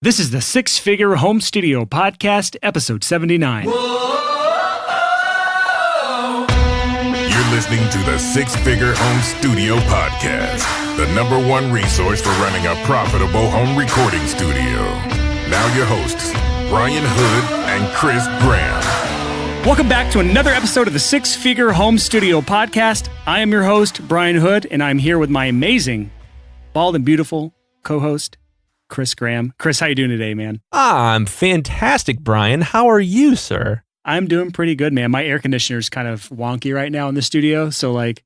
This is the Six Figure Home Studio Podcast, episode 79. You're listening to the Six Figure Home Studio Podcast, the #1 resource for running a profitable home recording studio. Now your hosts, Brian Hood and Chris Graham. Welcome back to another episode of the Six Figure Home Studio Podcast. I am your host, Brian Hood, and I'm here with my amazing, bald and beautiful co-host, Chris Graham. Chris, how you doing today, man? I'm fantastic, Brian. How are you, sir? I'm doing pretty good, man. My air conditioner is kind of wonky right now in the studio, so it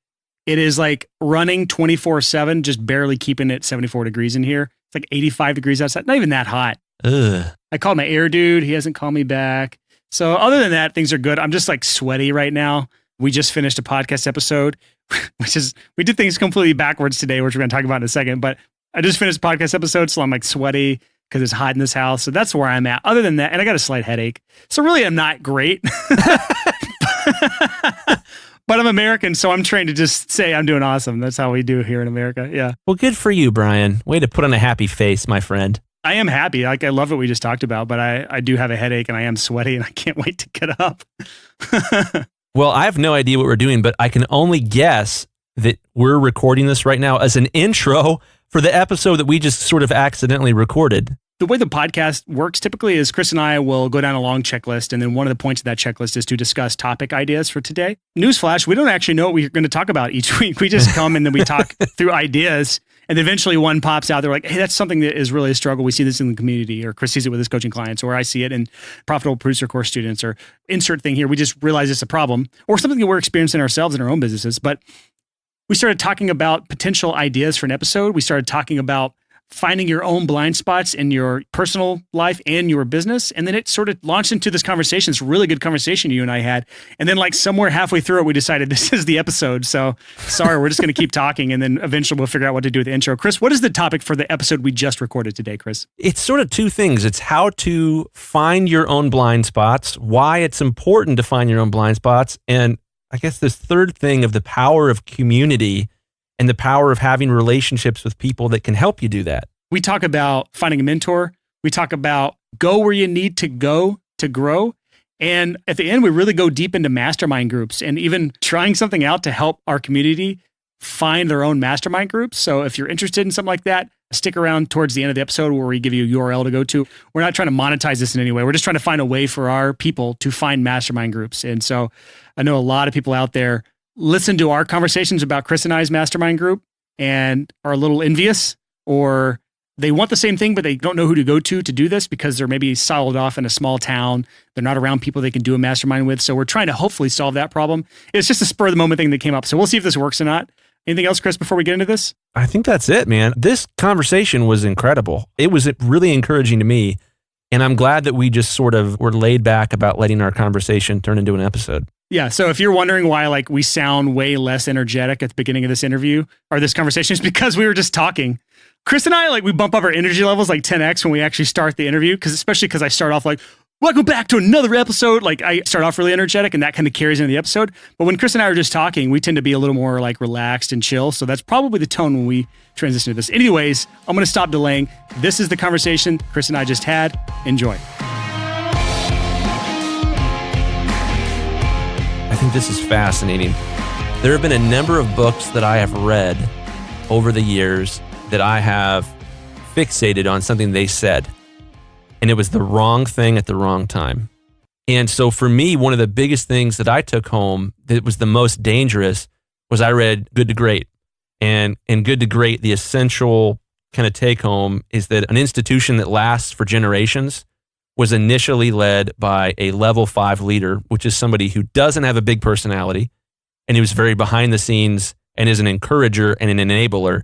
is running 24/7, just barely keeping it 74 degrees in here. It's like 85 degrees outside. Not even that hot. Ugh. I called my air dude. He hasn't called me back. So other than that, things are good. I'm just sweaty right now. We just finished a podcast episode, we did things completely backwards today, which we're going to talk about in a second, but I just finished a podcast episode, so I'm sweaty because it's hot in this house. So that's where I'm at. Other than that, and I got a slight headache. So really, I'm not great. But I'm American, so I'm trained to just say I'm doing awesome. That's how we do here in America. Yeah. Well, good for you, Brian. Way to put on a happy face, my friend. I am happy. I love what we just talked about, but I do have a headache and I am sweaty and I can't wait to get up. Well, I have no idea what we're doing, but I can only guess that we're recording this right now as an intro for the episode that we just sort of accidentally recorded. The way the podcast works typically is Chris and I will go down a long checklist, and then one of the points of that checklist is to discuss topic ideas for today. Newsflash, we don't actually know what we're going to talk about each week. We just come and then we talk through ideas, and eventually one pops out. They're like, hey, that's something that is really a struggle. We see this in the community, or Chris sees it with his coaching clients, or I see it in profitable producer course students, or insert thing here. We just realize it's a problem, or something that we're experiencing ourselves in our own businesses. But we started talking about potential ideas for an episode. We started talking about finding your own blind spots in your personal life and your business. And then it sort of launched into this conversation, this really good conversation you and I had. And then somewhere halfway through it, we decided this is the episode. So sorry, we're just going to keep talking. And then eventually we'll figure out what to do with the intro. Chris, what is the topic for the episode we just recorded today, Chris? It's sort of two things. It's how to find your own blind spots, why it's important to find your own blind spots, and I guess this third thing of the power of community and the power of having relationships with people that can help you do that. We talk about finding a mentor. We talk about go where you need to go to grow. And at the end, we really go deep into mastermind groups and even trying something out to help our community find their own mastermind groups. So if you're interested in something like that, stick around towards the end of the episode where we give you a URL to go to. We're not trying to monetize this in any way. We're just trying to find a way for our people to find mastermind groups. And so I know a lot of people out there listen to our conversations about Chris and I's mastermind group and are a little envious, or they want the same thing, but they don't know who to go to do this because they're maybe siloed off in a small town. They're not around people they can do a mastermind with. So we're trying to hopefully solve that problem. It's just a spur of the moment thing that came up. So we'll see if this works or not. Anything else, Chris, before we get into this? I think that's it, man. This conversation was incredible. It was really encouraging to me. And I'm glad that we just sort of were laid back about letting our conversation turn into an episode. Yeah. So if you're wondering why we sound way less energetic at the beginning of this interview or this conversation, it's because we were just talking. Chris and I, we bump up our energy levels 10x when we actually start the interview, especially because I start off welcome back to another episode. I start off really energetic and that kind of carries into the episode. But when Chris and I are just talking, we tend to be a little more relaxed and chill. So that's probably the tone when we transition to this. Anyways, I'm going to stop delaying. This is the conversation Chris and I just had. Enjoy. I think this is fascinating. There have been a number of books that I have read over the years that I have fixated on something they said, and it was the wrong thing at the wrong time. And so for me, one of the biggest things that I took home that was the most dangerous was I read Good to Great. And in Good to Great, the essential kind of take home is that an institution that lasts for generations was initially led by a level 5 leader, which is somebody who doesn't have a big personality, and he was very behind the scenes and is an encourager and an enabler,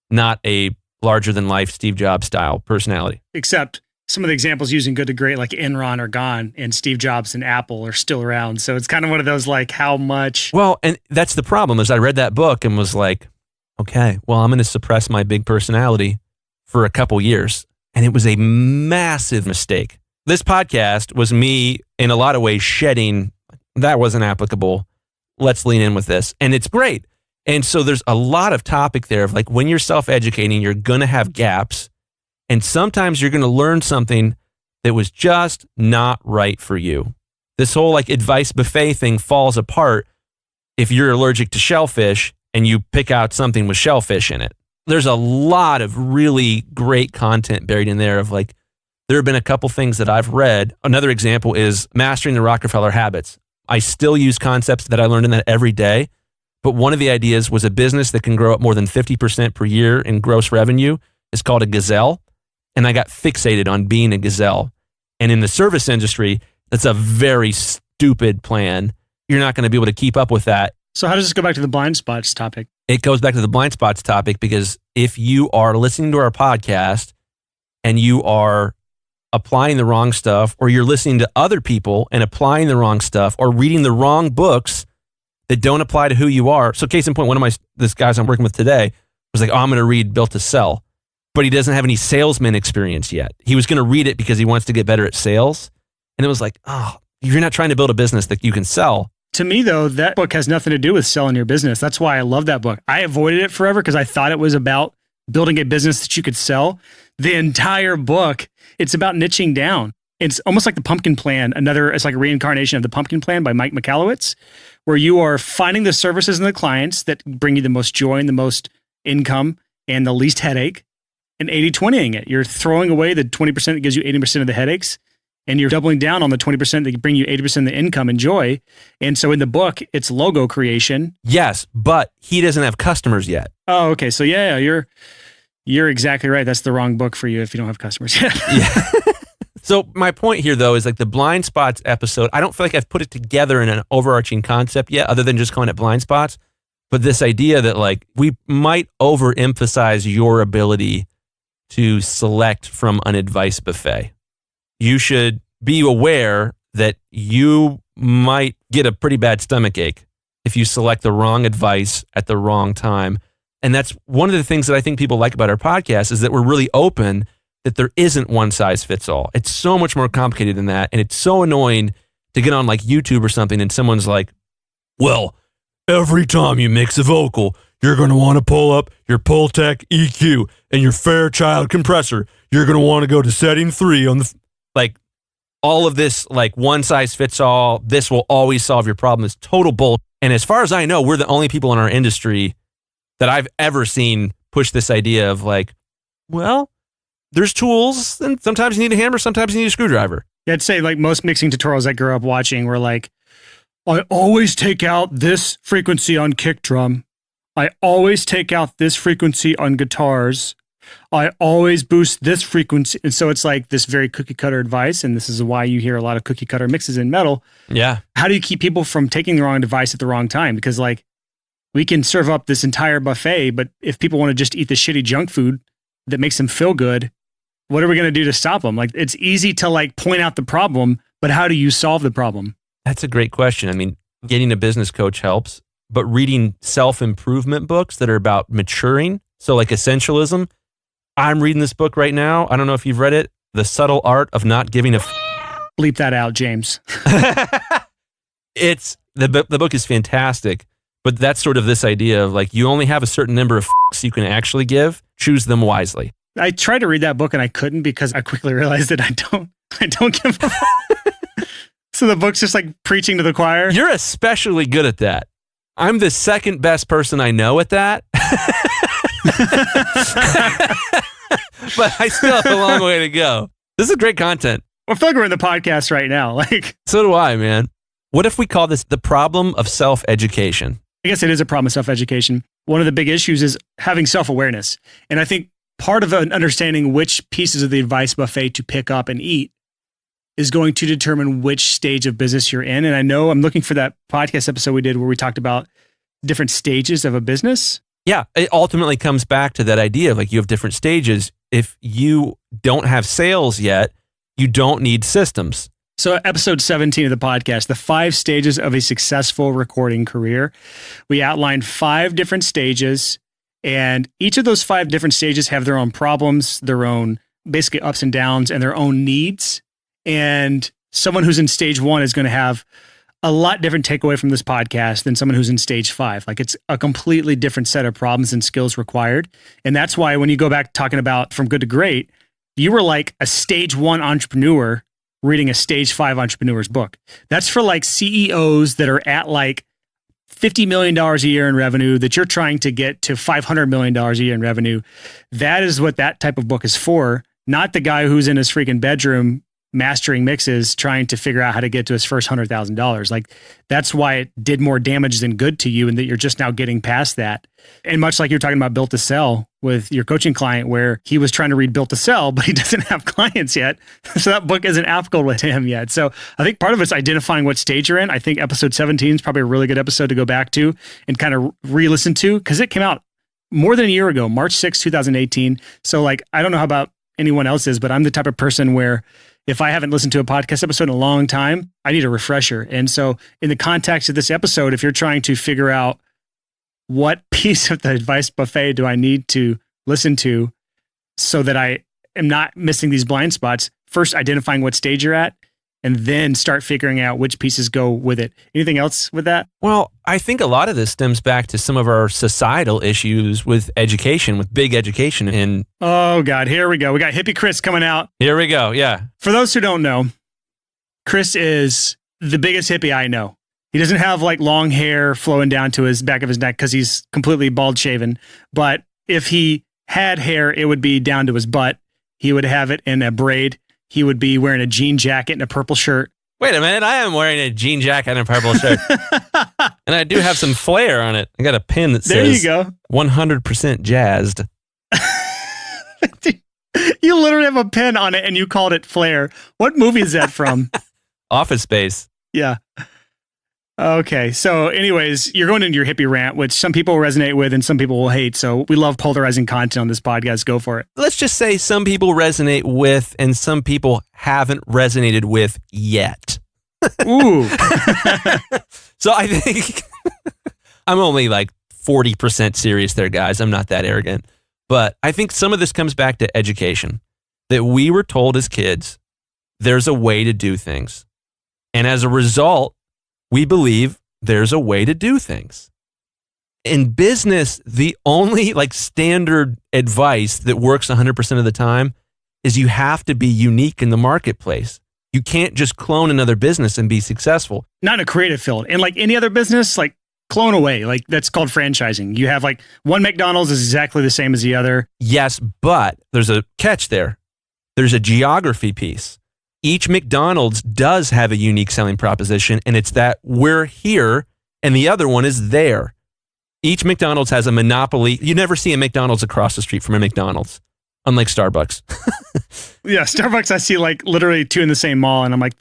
not a larger-than-life Steve Jobs style personality. Except some of the examples using Good to Great, like Enron, are gone, and Steve Jobs and Apple are still around. So it's kind of one of those how much... Well, and that's the problem, is I read that book and was like, okay, well, I'm going to suppress my big personality for a couple years. And it was a massive mistake. This podcast was me, in a lot of ways, shedding, that wasn't applicable. Let's lean in with this. And it's great. And so there's a lot of topic there of when you're self-educating, you're going to have gaps. And sometimes you're going to learn something that was just not right for you. This whole like advice buffet thing falls apart if you're allergic to shellfish and you pick out something with shellfish in it. There's a lot of really great content buried in there of like, there have been a couple things that I've read. Another example is Mastering the Rockefeller Habits. I still use concepts that I learned in that every day, but one of the ideas was a business that can grow up more than 50% per year in gross revenue is called a gazelle. And I got fixated on being a gazelle. And in the service industry, that's a very stupid plan. You're not going to be able to keep up with that. So how does this go back to the blind spots topic? It goes back to the blind spots topic because if you are listening to our podcast and you are applying the wrong stuff, or you're listening to other people and applying the wrong stuff, or reading the wrong books that don't apply to who you are. So case in point, this guys I'm working with today was like, oh, I'm going to read Built to Sell, but he doesn't have any salesman experience yet. He was going to read it because he wants to get better at sales. And it was like, oh, you're not trying to build a business that you can sell. To me, though, that book has nothing to do with selling your business. That's why I love that book. I avoided it forever because I thought it was about building a business that you could sell. The entire book, it's about niching down. It's almost like the Pumpkin Plan. It's like a reincarnation of the Pumpkin Plan by Mike Michalowicz, where you are finding the services and the clients that bring you the most joy and the most income and the least headache, and 80-20ing it. You're throwing away the 20% that gives you 80% of the headaches, and you're doubling down on the 20% that bring you 80% of the income and joy. And so in the book, it's logo creation. Yes, but he doesn't have customers yet. Oh, okay. So yeah, you're exactly right. That's the wrong book for you if you don't have customers yet. Yeah. So my point here, though, is like the blind spots episode, I don't feel like I've put it together in an overarching concept yet, other than just calling it blind spots. But this idea that like we might overemphasize your ability to select from an advice buffet. You should be aware that you might get a pretty bad stomach ache if you select the wrong advice at the wrong time. And that's one of the things that I think people like about our podcast is that we're really open, that there isn't one size fits all. It's so much more complicated than that. And it's so annoying to get on like YouTube or something and someone's like, well, every time you mix a vocal, you're going to want to pull up your Pultec EQ and your Fairchild compressor. You're going to want to go to setting 3 on the, like all of this, like one size fits all. This will always solve your problem. It's total bull. And as far as I know, we're the only people in our industry that I've ever seen push this idea of like, well, there's tools, and sometimes you need a hammer, sometimes you need a screwdriver. Yeah, I'd say like most mixing tutorials I grew up watching were like, I always take out this frequency on kick drum. I always take out this frequency on guitars. I always boost this frequency. And so it's like this very cookie cutter advice. And this is why you hear a lot of cookie cutter mixes in metal. Yeah. How do you keep people from taking the wrong device at the wrong time? Because like we can serve up this entire buffet, but if people want to just eat the shitty junk food that makes them feel good, what are we going to do to stop them? Like it's easy to like point out the problem, but how do you solve the problem? That's a great question. I mean, getting a business coach helps, but reading self-improvement books that are about maturing, so like essentialism. I'm reading this book right now. I don't know if you've read it, The Subtle Art of Not Giving a Bleep that out, James. It's the book is fantastic, but that's sort of this idea of like you only have a certain number of you can actually give. Choose them wisely. I tried to read that book and I couldn't because I quickly realized that I don't give a fuck. So the book's just like preaching to the choir. You're especially good at that. I'm the second best person I know at that. But I still have a long way to go. This is great content. I feel like we're in the podcast right now. Like, so do I, man. What if we call this the problem of self-education? I guess it is a problem of self-education. One of the big issues is having self-awareness. And I think part of understanding which pieces of the advice buffet to pick up and eat is going to determine which stage of business you're in. And I know I'm looking for that podcast episode we did where we talked about different stages of a business. Yeah, it ultimately comes back to that idea of like you have different stages. If you don't have sales yet, you don't need systems. So episode 17 of the podcast, the 5 stages of a successful recording career. We outlined 5 different stages, and each of those 5 different stages have their own problems, their own basically ups and downs, and their own needs. And someone who's in stage 1 is going to have a lot different takeaway from this podcast than someone who's in stage 5. Like it's a completely different set of problems and skills required. And that's why when you go back talking about from good to great, you were like a stage 1 entrepreneur reading a stage 5 entrepreneur's book. That's for like CEOs that are at like $50 million a year in revenue, that you're trying to get to $500 million a year in revenue. That is what that type of book is for, not the guy who's in his freaking bedroom mastering mixes trying to figure out how to get to his first $100,000. Like, that's why it did more damage than good to you, and that you're just now getting past that. And much like you're talking about Built to Sell with your coaching client, where he was trying to read Built to Sell, but he doesn't have clients yet. So that book isn't applicable to him yet. So I think part of it's identifying what stage you're in. I think episode 17 is probably a really good episode to go back to and kind of re-listen to, because it came out more than a year ago, March 6, 2018. So like, I don't know how about anyone else's, but I'm the type of person where if I haven't listened to a podcast episode in a long time, I need a refresher. And so in the context of this episode, if you're trying to figure out what piece of the advice buffet do I need to listen to so that I am not missing these blind spots, first identifying what stage you're at, and then start figuring out which pieces go with it. Anything else with that? Well, I think a lot of this stems back to some of our societal issues with education, with big education. And oh God, here we go. We got Hippie Chris coming out. Here we go. Yeah. For those who don't know, Chris is the biggest hippie I know. He doesn't have like long hair flowing down to his back of his neck because he's completely bald shaven. But if he had hair, it would be down to his butt. He would have it in a braid. He would be wearing a jean jacket and a purple shirt. Wait a minute. I am wearing a jean jacket and a purple shirt. And I do have some flair on it. I got a pin that says there you go. 100% jazzed. You literally have a pin on it and you called it flair. What movie is that from? Office Space. Yeah. Okay. So anyways, you're going into your hippie rant, which some people resonate with and some people will hate. So we love polarizing content on this podcast. Go for it. Let's just say some people resonate with and some people haven't resonated with yet. Ooh. So I think I'm only like 40% serious there, guys. I'm not that arrogant. But I think some of this comes back to education, that we were told as kids, there's a way to do things. And as a result, we believe there's a way to do things. In business, the only like standard advice that works 100% of the time is you have to be unique in the marketplace. You can't just clone another business and be successful. Not in a creative field. And like any other business, like clone away. Like that's called franchising. You have like one McDonald's is exactly the same as the other. Yes, but there's a catch there. There's a geography piece. Each McDonald's does have a unique selling proposition, and it's that we're here and the other one is there. Each McDonald's has a monopoly. You never see a McDonald's across the street from a McDonald's, unlike Starbucks. Yeah, Starbucks, I see like literally two in the same mall, and I'm like,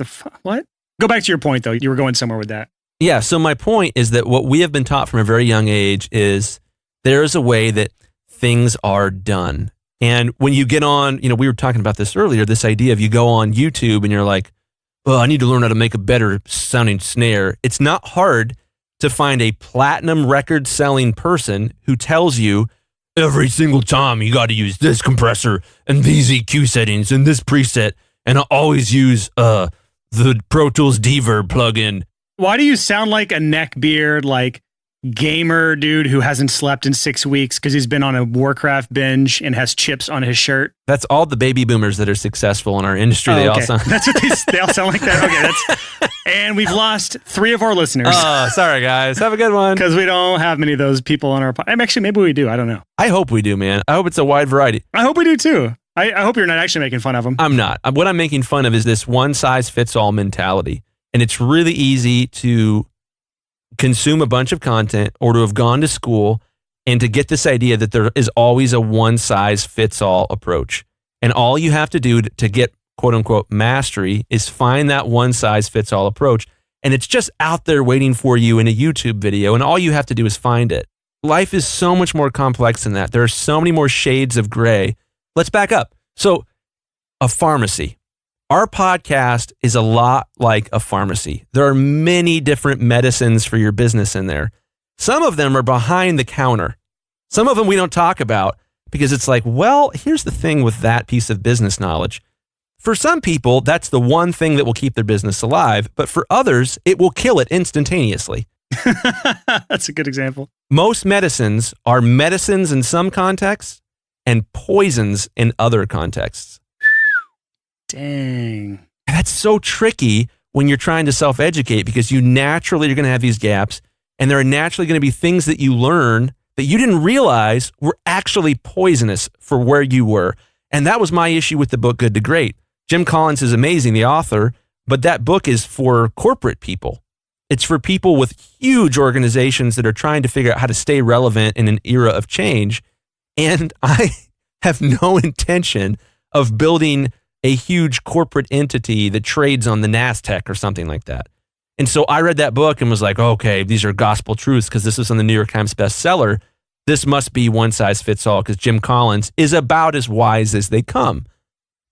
what? Go back to your point, though. You were going somewhere with that. Yeah, so my point is that what we have been taught from a very young age is there is a way that things are done. And when you get on, we were talking about this earlier, this idea of you go on YouTube and you're like, oh, I need to learn how to make a better sounding snare. It's not hard to find a platinum record selling person who tells you every single time you got to use this compressor and these EQ settings and this preset. And I always use the Pro Tools Deverb plugin. Why do you sound like a neckbeard, like gamer dude who hasn't slept in 6 weeks because he's been on a Warcraft binge and has chips on his shirt? That's all the baby boomers that are successful in our industry. They all sound. That's what they all sound like that. Okay, and we've lost 3 of our listeners. Oh, sorry guys. Have a good one. Because we don't have many of those people on our podcast. Actually, maybe we do. I don't know. I hope we do, man. I hope it's a wide variety. I hope we do too. I hope you're not actually making fun of them. I'm not. What I'm making fun of is this one size fits all mentality. And it's really easy to consume a bunch of content or to have gone to school and to get this idea that there is always a one size fits all approach. And all you have to do to get quote unquote mastery is find that one size fits all approach. And it's just out there waiting for you in a YouTube video. And all you have to do is find it. Life is so much more complex than that. There are so many more shades of gray. Let's back up. So a pharmacy. Our podcast is a lot like a pharmacy. There are many different medicines for your business in there. Some of them are behind the counter. Some of them we don't talk about because it's like, well, here's the thing with that piece of business knowledge. For some people, that's the one thing that will keep their business alive. But for others, it will kill it instantaneously. That's a good example. Most medicines are medicines in some contexts and poisons in other contexts. Dang. That's so tricky when you're trying to self-educate because you naturally are going to have these gaps, and there are naturally going to be things that you learn that you didn't realize were actually poisonous for where you were. And that was my issue with the book Good to Great. Jim Collins is amazing, the author, but that book is for corporate people. It's for people with huge organizations that are trying to figure out how to stay relevant in an era of change. And I have no intention of building a huge corporate entity that trades on the NASDAQ or something like that. And so I read that book and was like, okay, these are gospel truths because this was on the New York Times bestseller. This must be one size fits all because Jim Collins is about as wise as they come.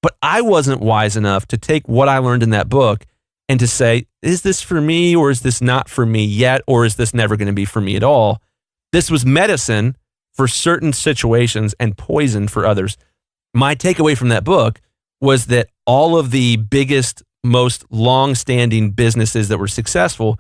But I wasn't wise enough to take what I learned in that book and to say, is this for me or is this not for me yet? Or is this never going to be for me at all? This was medicine for certain situations and poison for others. My takeaway from that book was that all of the biggest, most long-standing businesses that were successful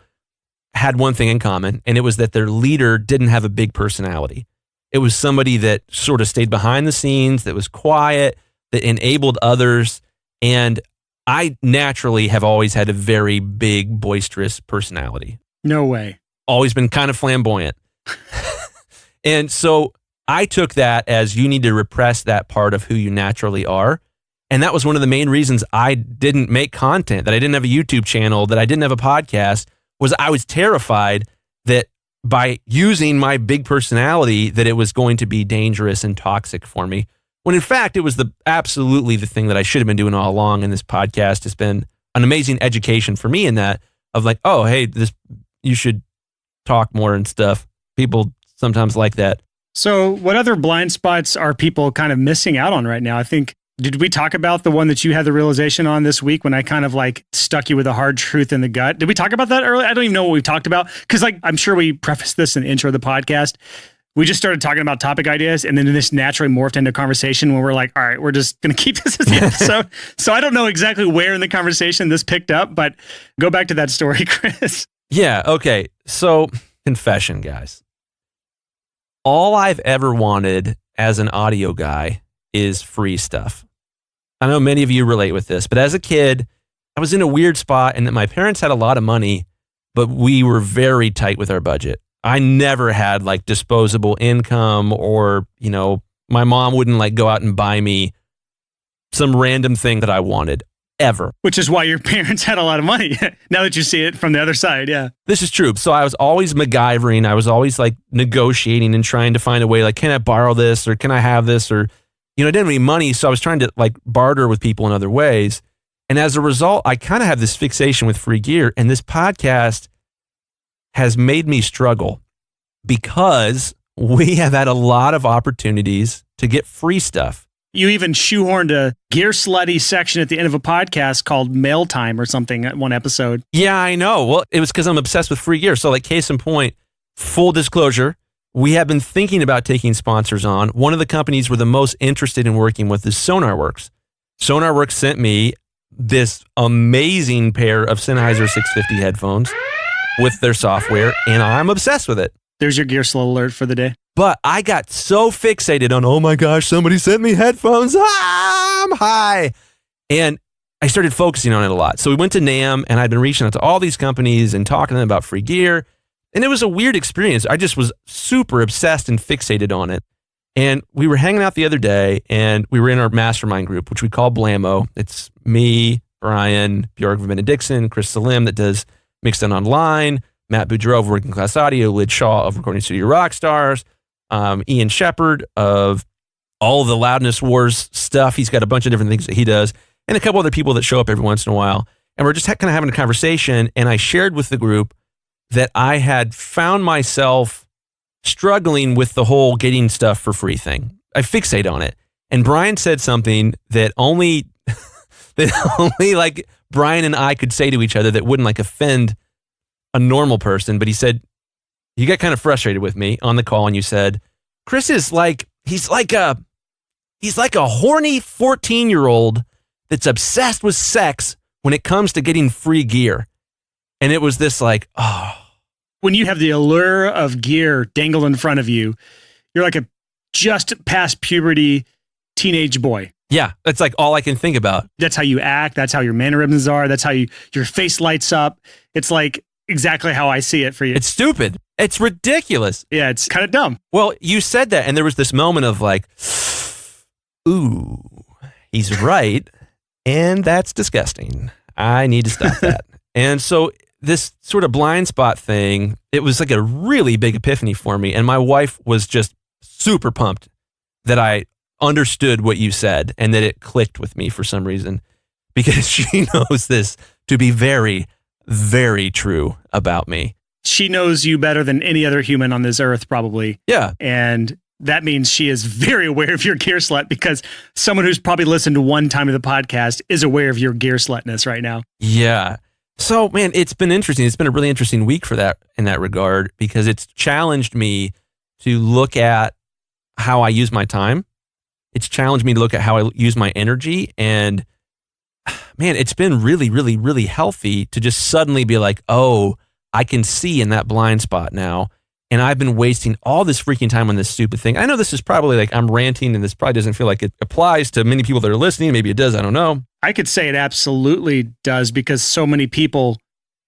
had one thing in common, and it was that their leader didn't have a big personality. It was somebody that sort of stayed behind the scenes, that was quiet, that enabled others. And I naturally have always had a very big, boisterous personality. No way. Always been kind of flamboyant. And so I took that as you need to repress that part of who you naturally are. And that was one of the main reasons I didn't make content, that I didn't have a YouTube channel, that I didn't have a podcast, was I was terrified that by using my big personality, that it was going to be dangerous and toxic for me. When in fact, it was absolutely the thing that I should have been doing all along. And this podcast has been an amazing education for me in that of like, oh, hey, you should talk more and stuff. People sometimes like that. So what other blind spots are people kind of missing out on right now? I think, did we talk about the one that you had the realization on this week when I kind of like stuck you with a hard truth in the gut? Did we talk about that earlier? I don't even know what we talked about. Because like, I'm sure we prefaced this in the intro of the podcast. We just started talking about topic ideas, and then this naturally morphed into a conversation where we're like, all right, we're just going to keep this as the episode. So I don't know exactly where in the conversation this picked up, but go back to that story, Chris. Yeah, okay. So confession, guys. All I've ever wanted as an audio guy is free stuff. I know many of you relate with this, but as a kid, I was in a weird spot in that my parents had a lot of money, but we were very tight with our budget. I never had like disposable income or, my mom wouldn't like go out and buy me some random thing that I wanted ever. Which is why your parents had a lot of money. Now that you see it from the other side, yeah. This is true. So I was always MacGyvering. I was always like negotiating and trying to find a way like, can I borrow this or can I have this or, I didn't have any money. So I was trying to like barter with people in other ways. And as a result, I kind of have this fixation with free gear. And this podcast has made me struggle because we have had a lot of opportunities to get free stuff. You even shoehorned a gear slutty section at the end of a podcast called Mail Time or something at one episode. Yeah, I know. Well, it was because I'm obsessed with free gear. So like case in point, full disclosure, we have been thinking about taking sponsors on. One of the companies we're the most interested in working with is SonarWorks. SonarWorks sent me this amazing pair of Sennheiser 650 headphones with their software, and I'm obsessed with it. There's your gear slut alert for the day. But I got so fixated on, oh my gosh, somebody sent me headphones. I'm high. And I started focusing on it a lot. So we went to NAMM, and I'd been reaching out to all these companies and talking to them about free gear. And it was a weird experience. I just was super obsessed and fixated on it. And we were hanging out the other day, and we were in our mastermind group, which we call Blammo. It's me, Brian, Bjorg Dixon, Chris Salim that does Mixed In Online, Matt Boudreau of Working Class Audio, Lid Shaw of Recording Studio Rockstars, Ian Shepard of all of the Loudness Wars stuff. He's got a bunch of different things that he does, and a couple other people that show up every once in a while. And we're just kind of having a conversation, and I shared with the group that I had found myself struggling with the whole getting stuff for free thing. I fixate on it. And Brian said something that only like Brian and I could say to each other that wouldn't like offend a normal person. But he said, you got kind of frustrated with me on the call, and you said, Chris is like, he's like a horny 14-year-old that's obsessed with sex when it comes to getting free gear. And it was this like, oh. When you have the allure of gear dangled in front of you, you're like a just past puberty teenage boy. Yeah, that's like all I can think about. That's how you act. That's how your mannerisms are. That's how your face lights up. It's like exactly how I see it for you. It's stupid. It's ridiculous. Yeah, it's kind of dumb. Well, you said that, and there was this moment of like, ooh, he's right, and that's disgusting. I need to stop that. And so this sort of blind spot thing, it was like a really big epiphany for me, and my wife was just super pumped that I understood what you said and that it clicked with me for some reason, because she knows this to be very, very true about me. She knows you better than any other human on this earth, probably. Yeah. And that means she is very aware of your gear slut, because someone who's probably listened to one time of the podcast is aware of your gear slutness right now. Yeah. So, man, it's been interesting. It's been a really interesting week for that in that regard, because it's challenged me to look at how I use my time. It's challenged me to look at how I use my energy. And man, it's been really, really, really healthy to just suddenly be like, oh, I can see in that blind spot now. And I've been wasting all this freaking time on this stupid thing. I know this is probably like I'm ranting, and this probably doesn't feel like it applies to many people that are listening. Maybe it does. I don't know. I could say it absolutely does, because so many people,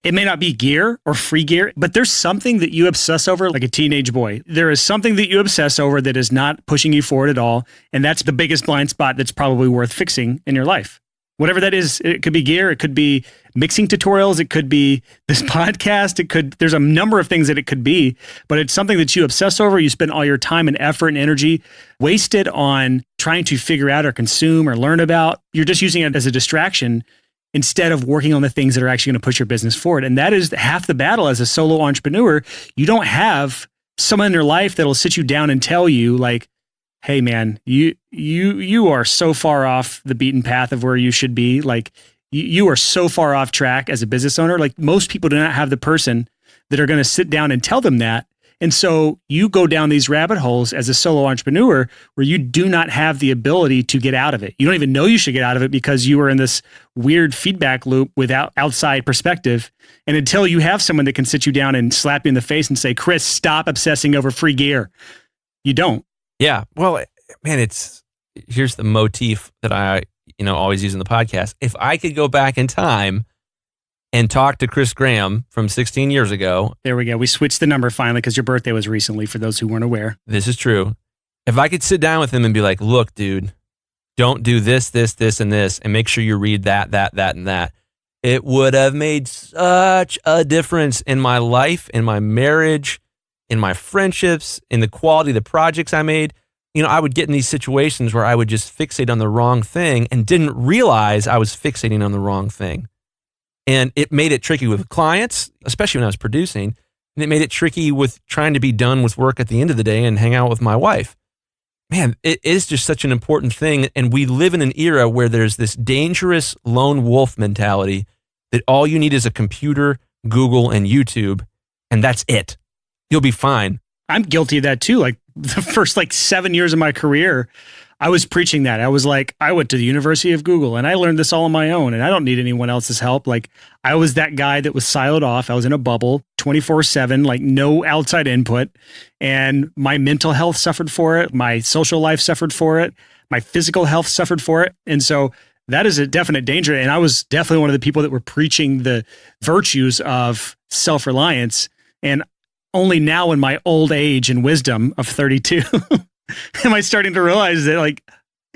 it may not be gear or free gear, but there's something that you obsess over like a teenage boy. There is something that you obsess over that is not pushing you forward at all. And that's the biggest blind spot that's probably worth fixing in your life. Whatever that is, it could be gear, it could be mixing tutorials, it could be this podcast, there's a number of things that it could be, but it's something that you obsess over. You spend all your time and effort and energy wasted on trying to figure out or consume or learn about. You're just using it as a distraction instead of working on the things that are actually going to push your business forward. And that is half the battle as a solo entrepreneur. You don't have someone in your life that'll sit you down and tell you like, hey man, you are so far off the beaten path of where you should be. Like you are so far off track as a business owner. Like most people do not have the person that are going to sit down and tell them that. And so you go down these rabbit holes as a solo entrepreneur where you do not have the ability to get out of it. You don't even know you should get out of it because you are in this weird feedback loop without outside perspective. And until you have someone that can sit you down and slap you in the face and say, Chris, stop obsessing over free gear, you don't. Yeah. Well, man, here's the motif that I, always use in the podcast. If I could go back in time and talk to Chris Graham from 16 years ago. There we go. We switched the number finally because your birthday was recently, for those who weren't aware. This is true. If I could sit down with him and be like, look, dude, don't do this, this, this, and this, and make sure you read that, and that, it would have made such a difference in my life, in my marriage, in my friendships, in the quality of the projects I made. I would get in these situations where I would just fixate on the wrong thing and didn't realize I was fixating on the wrong thing. And it made it tricky with clients, especially when I was producing. And it made it tricky with trying to be done with work at the end of the day and hang out with my wife. Man, it is just such an important thing. And we live in an era where there's this dangerous lone wolf mentality that all you need is a computer, Google, and YouTube, and that's it. You'll be fine. I'm guilty of that too. Like the first 7 years of my career, I was preaching that. I was like, I went to the University of Google and I learned this all on my own and I don't need anyone else's help. Like I was that guy that was siloed off. I was in a bubble 24/7, like no outside input. And my mental health suffered for it. My social life suffered for it. My physical health suffered for it. And so that is a definite danger. And I was definitely one of the people that were preaching the virtues of self-reliance. And only now in my old age and wisdom of 32 am I starting to realize that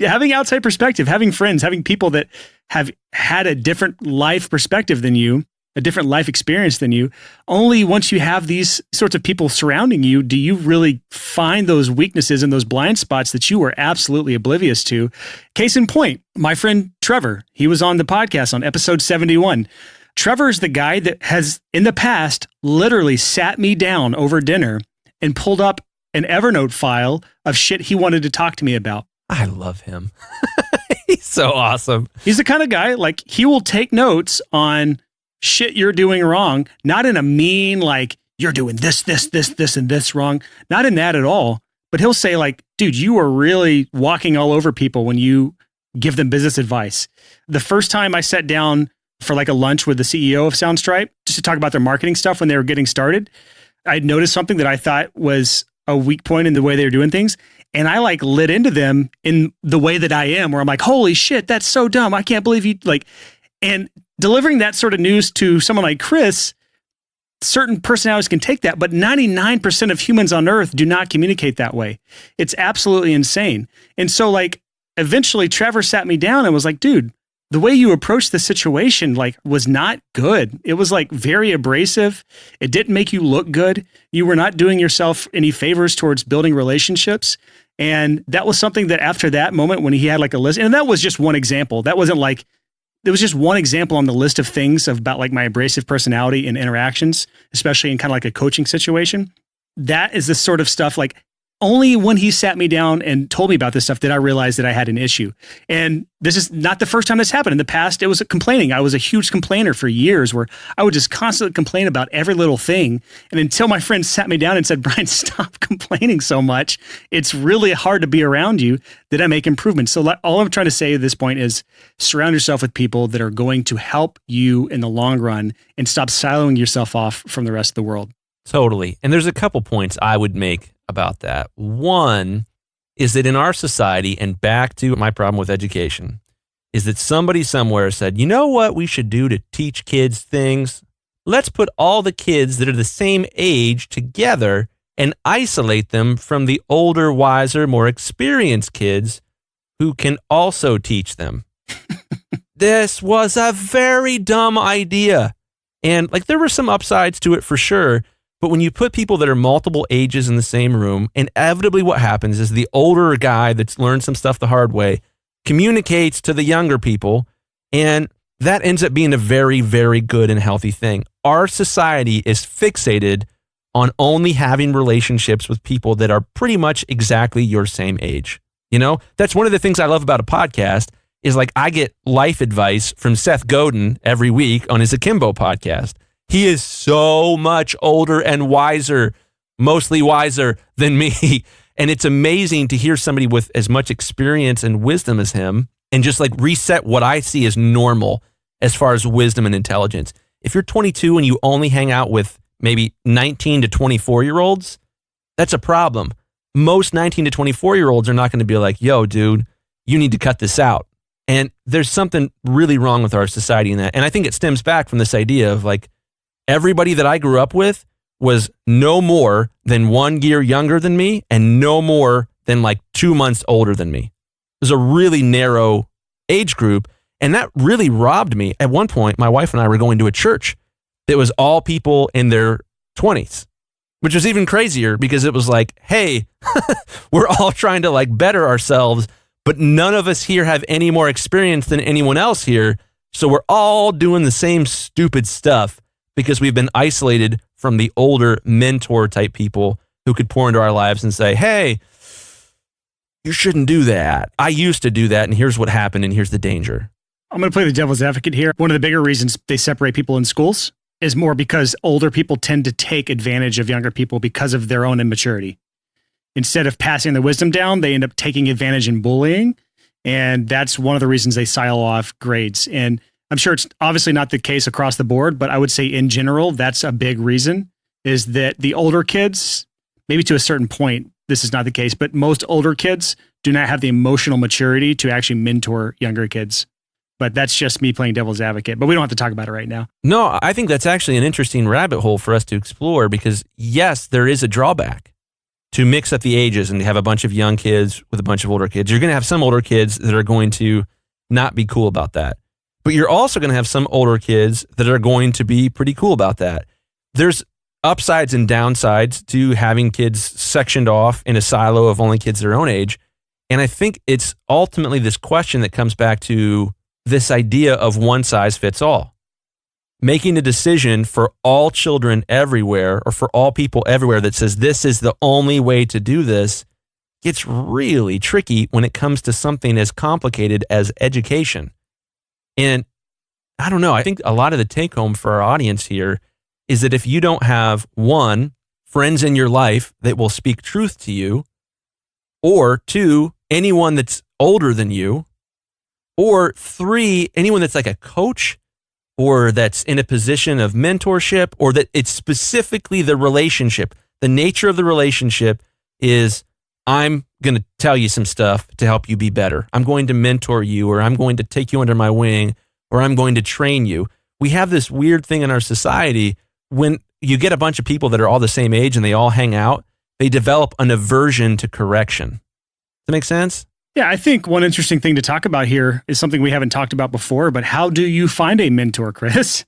having outside perspective, having friends, having people that have had a different life perspective than you, a different life experience than you, only once you have these sorts of people surrounding you, do you really find those weaknesses and those blind spots that you were absolutely oblivious to. Case in point, my friend Trevor, he was on the podcast on episode 71. Trevor is the guy that has in the past literally sat me down over dinner and pulled up an Evernote file of shit he wanted to talk to me about. I love him. He's so awesome. He's the kind of guy, he will take notes on shit you're doing wrong, not in a mean, you're doing this, and this wrong. Not in that at all. But he'll say dude, you are really walking all over people when you give them business advice. The first time I sat down for a lunch with the CEO of Soundstripe, just to talk about their marketing stuff when they were getting started, I'd noticed something that I thought was a weak point in the way they were doing things. And I like lit into them in the way that I am, where I'm like, holy shit, that's so dumb. I can't believe you like, and delivering that sort of news to someone like Chris, certain personalities can take that, but 99% of humans on earth do not communicate that way. It's absolutely insane. And so like, eventually Trevor sat me down and was like, dude, the way you approached the situation like was not good. It was like very abrasive. It didn't make you look good. You were not doing yourself any favors towards building relationships. And that was something that after that moment when he had like a list, and that was just one example. That wasn't like, there was just one example on the list of things about like my abrasive personality and interactions, especially in kind of like a coaching situation. That is the sort of stuff like only when he sat me down and told me about this stuff did I realize that I had an issue. And this is not the first time this happened. In the past, it was complaining. I was a huge complainer for years where I would just constantly complain about every little thing. And until my friend sat me down and said, Brian, stop complaining so much. It's really hard to be around you. Did I make improvements? So all I'm trying to say at this point is surround yourself with people that are going to help you in the long run and stop siloing yourself off from the rest of the world. Totally. And there's a couple points I would make about that. One is that in our society, and back to my problem with education, is that somebody somewhere said, you know what we should do to teach kids things? Let's put all the kids that are the same age together and isolate them from the older, wiser, more experienced kids who can also teach them. This was a very dumb idea. And like there were some upsides to it for sure. But when you put people that are multiple ages in the same room, inevitably what happens is the older guy that's learned some stuff the hard way communicates to the younger people, and that ends up being a very, very good and healthy thing. Our society is fixated on only having relationships with people that are pretty much exactly your same age. You know, that's one of the things I love about a podcast is like I get life advice from Seth Godin every week on his Akimbo podcast. He is so much older and wiser, mostly wiser than me. And it's amazing to hear somebody with as much experience and wisdom as him and just like reset what I see as normal as far as wisdom and intelligence. If you're 22 and you only hang out with maybe 19 to 24-year-olds, that's a problem. Most 19 to 24-year-olds are not going to be like, yo, dude, you need to cut this out. And there's something really wrong with our society in that. And I think it stems back from this idea of like, everybody that I grew up with was no more than 1 year younger than me and no more than like 2 months older than me. It was a really narrow age group, and that really robbed me. At one point, my wife and I were going to a church that was all people in their 20s, which was even crazier because it was like, hey, we're all trying to like better ourselves, but none of us here have any more experience than anyone else here. So we're all doing the same stupid stuff because we've been isolated from the older mentor type people who could pour into our lives and say, hey, you shouldn't do that. I used to do that, and here's what happened, and here's the danger. I'm going to play the devil's advocate here. One of the bigger reasons they separate people in schools is more because older people tend to take advantage of younger people because of their own immaturity. Instead of passing the wisdom down, they end up taking advantage and bullying, and that's one of the reasons they silo off grades. And I'm sure it's obviously not the case across the board, but I would say in general, that's a big reason is that the older kids, maybe to a certain point, this is not the case, but most older kids do not have the emotional maturity to actually mentor younger kids. But that's just me playing devil's advocate, but we don't have to talk about it right now. No, I think that's actually an interesting rabbit hole for us to explore because yes, there is a drawback to mix up the ages and have a bunch of young kids with a bunch of older kids. You're going to have some older kids that are going to not be cool about that. But you're also going to have some older kids that are going to be pretty cool about that. There's upsides and downsides to having kids sectioned off in a silo of only kids their own age. And I think it's ultimately this question that comes back to this idea of one size fits all. Making a decision for all children everywhere or for all people everywhere that says this is the only way to do this gets really tricky when it comes to something as complicated as education. And I don't know, I think a lot of the take home for our audience here is that if you don't have one, friends in your life that will speak truth to you, or two, anyone that's older than you, or three, anyone that's like a coach or that's in a position of mentorship, or that it's specifically the relationship. The nature of the relationship is I'm going to tell you some stuff to help you be better. I'm going to mentor you, or I'm going to take you under my wing, or I'm going to train you. We have this weird thing in our society when you get a bunch of people that are all the same age and they all hang out, they develop an aversion to correction. Does that make sense? Yeah, I think one interesting thing to talk about here is something we haven't talked about before, but how do you find a mentor, Chris?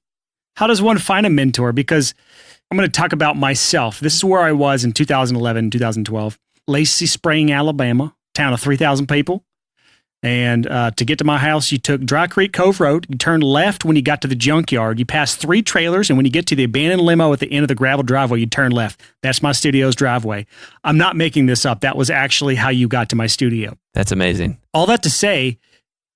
How does one find a mentor? Because I'm going to talk about myself. This is where I was in 2011, 2012. Lacey Spring, Alabama, town of 3,000 people. And to get to my house, you took Dry Creek Cove Road. You turned left when you got to the junkyard. You passed 3 trailers, and when you get to the abandoned limo at the end of the gravel driveway, you turn left. That's my studio's driveway. I'm not making this up. That was actually how you got to my studio. That's amazing. All that to say,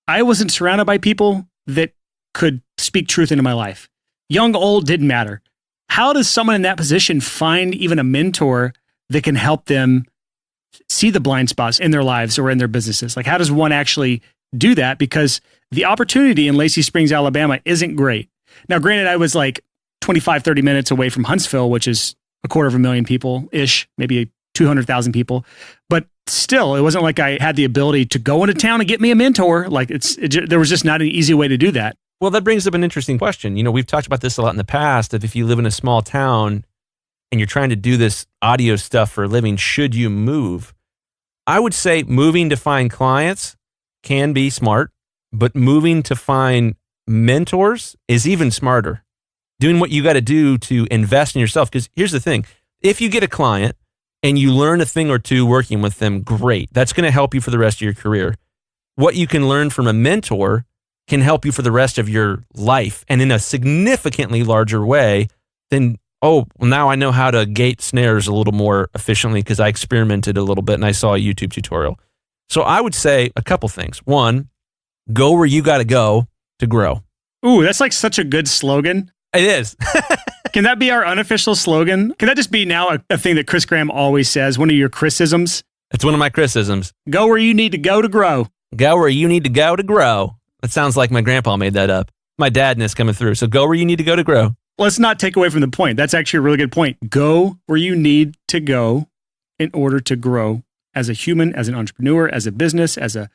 I wasn't surrounded by people that could speak truth into my life. Young, old, didn't matter. How does someone in that position find even a mentor that can help them see the blind spots in their lives or in their businesses? Like, how does one actually do that? Because the opportunity in Lacey Springs, Alabama isn't great. Now, granted, I was like 25, 30 minutes away from Huntsville, which is 250,000 people-ish, maybe 200,000 people. But still, it wasn't like I had the ability to go into town and get me a mentor. Like, there was just not an easy way to do that. Well, that brings up an interesting question. You know, we've talked about this a lot in the past, of if you live in a small town and you're trying to do this audio stuff for a living, should you move? I would say moving to find clients can be smart, but moving to find mentors is even smarter. Doing what you got to do to invest in yourself. Because here's the thing. If you get a client and you learn a thing or two working with them, great. That's going to help you for the rest of your career. What you can learn from a mentor can help you for the rest of your life, and in a significantly larger way than, oh, well, now I know how to gate snares a little more efficiently because I experimented a little bit and I saw a YouTube tutorial. So I would say a couple things. One, go where you got to go to grow. Ooh, that's like such a good slogan. It is. Can that be our unofficial slogan? Can that just be now a thing that Chris Graham always says, one of your criticisms? It's one of my criticisms. Go where you need to go to grow. Go where you need to go to grow. That sounds like my grandpa made that up. My dadness coming through. So go where you need to go to grow. Let's not take away from the point. That's actually a really good point. Go where you need to go in order to grow as a human, as an entrepreneur, as a business, as a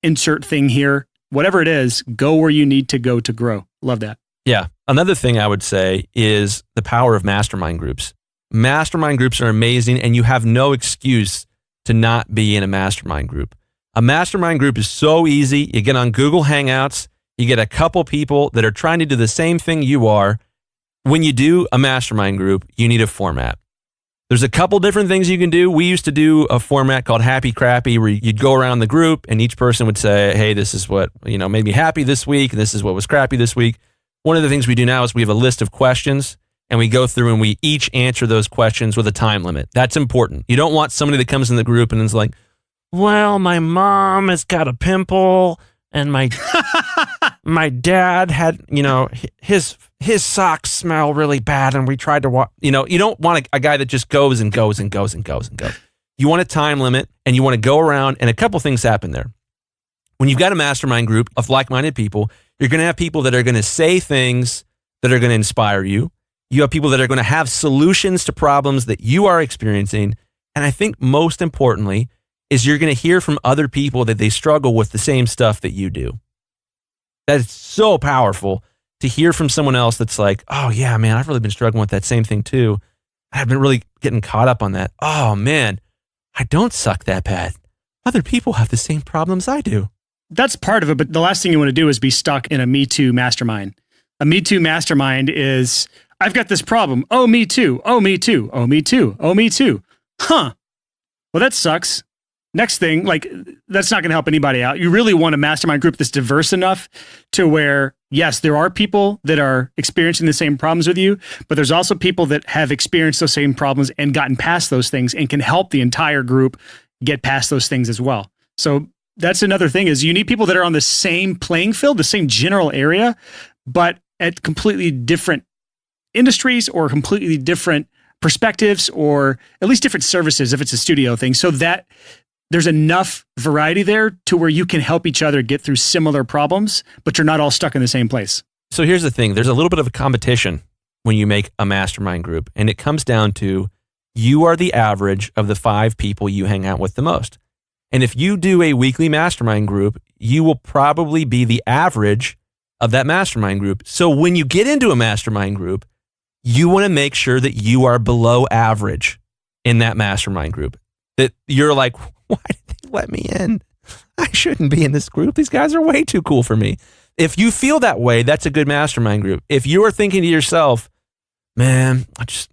insert thing here. Whatever it is, go where you need to go to grow. Love that. Yeah. Another thing I would say is the power of mastermind groups. Mastermind groups are amazing, and you have no excuse to not be in a mastermind group. A mastermind group is so easy. You get on Google Hangouts, you get a couple people that are trying to do the same thing you are. When you do a mastermind group, you need a format. There's a couple different things you can do. We used to do a format called Happy Crappy, where you'd go around the group and each person would say, hey, this is what, made me happy this week, and this is what was crappy this week. One of the things we do now is we have a list of questions, and we go through and we each answer those questions with a time limit. That's important. You don't want somebody that comes in the group and is like, well, my mom has got a pimple, and my dad had, his socks smell really bad, and we tried to walk. You don't want a guy that just goes and goes and goes and goes and goes. You want a time limit, and you want to go around, and a couple things happen there. When you've got a mastermind group of like-minded people, you're going to have people that are going to say things that are going to inspire you. You have people that are going to have solutions to problems that you are experiencing. And I think most importantly is you're going to hear from other people that they struggle with the same stuff that you do. That is so powerful to hear from someone else that's like, oh yeah, man, I've really been struggling with that same thing too. I've been really getting caught up on that. Oh man, I don't suck that bad. Other people have the same problems I do. That's part of it, but the last thing you want to do is be stuck in a Me Too mastermind. A Me Too mastermind is, I've got this problem. Oh, me too. Oh, me too. Oh, me too. Oh, me too. Huh. Well, that sucks. Next thing, that's not going to help anybody out. You really want a mastermind group that's diverse enough to where, yes, there are people that are experiencing the same problems with you, but there's also people that have experienced those same problems and gotten past those things and can help the entire group get past those things as well. So that's another thing, is you need people that are on the same playing field, the same general area, but at completely different industries or completely different perspectives, or at least different services if it's a studio thing, so that there's enough variety there to where you can help each other get through similar problems, but you're not all stuck in the same place. So here's the thing. There's a little bit of a competition when you make a mastermind group, and it comes down to you are the average of the 5 people you hang out with the most. And if you do a weekly mastermind group, you will probably be the average of that mastermind group. So when you get into a mastermind group, you want to make sure that you are below average in that mastermind group. That you're like, why did they let me in? I shouldn't be in this group. These guys are way too cool for me. If you feel that way, that's a good mastermind group. If you are thinking to yourself, man, I just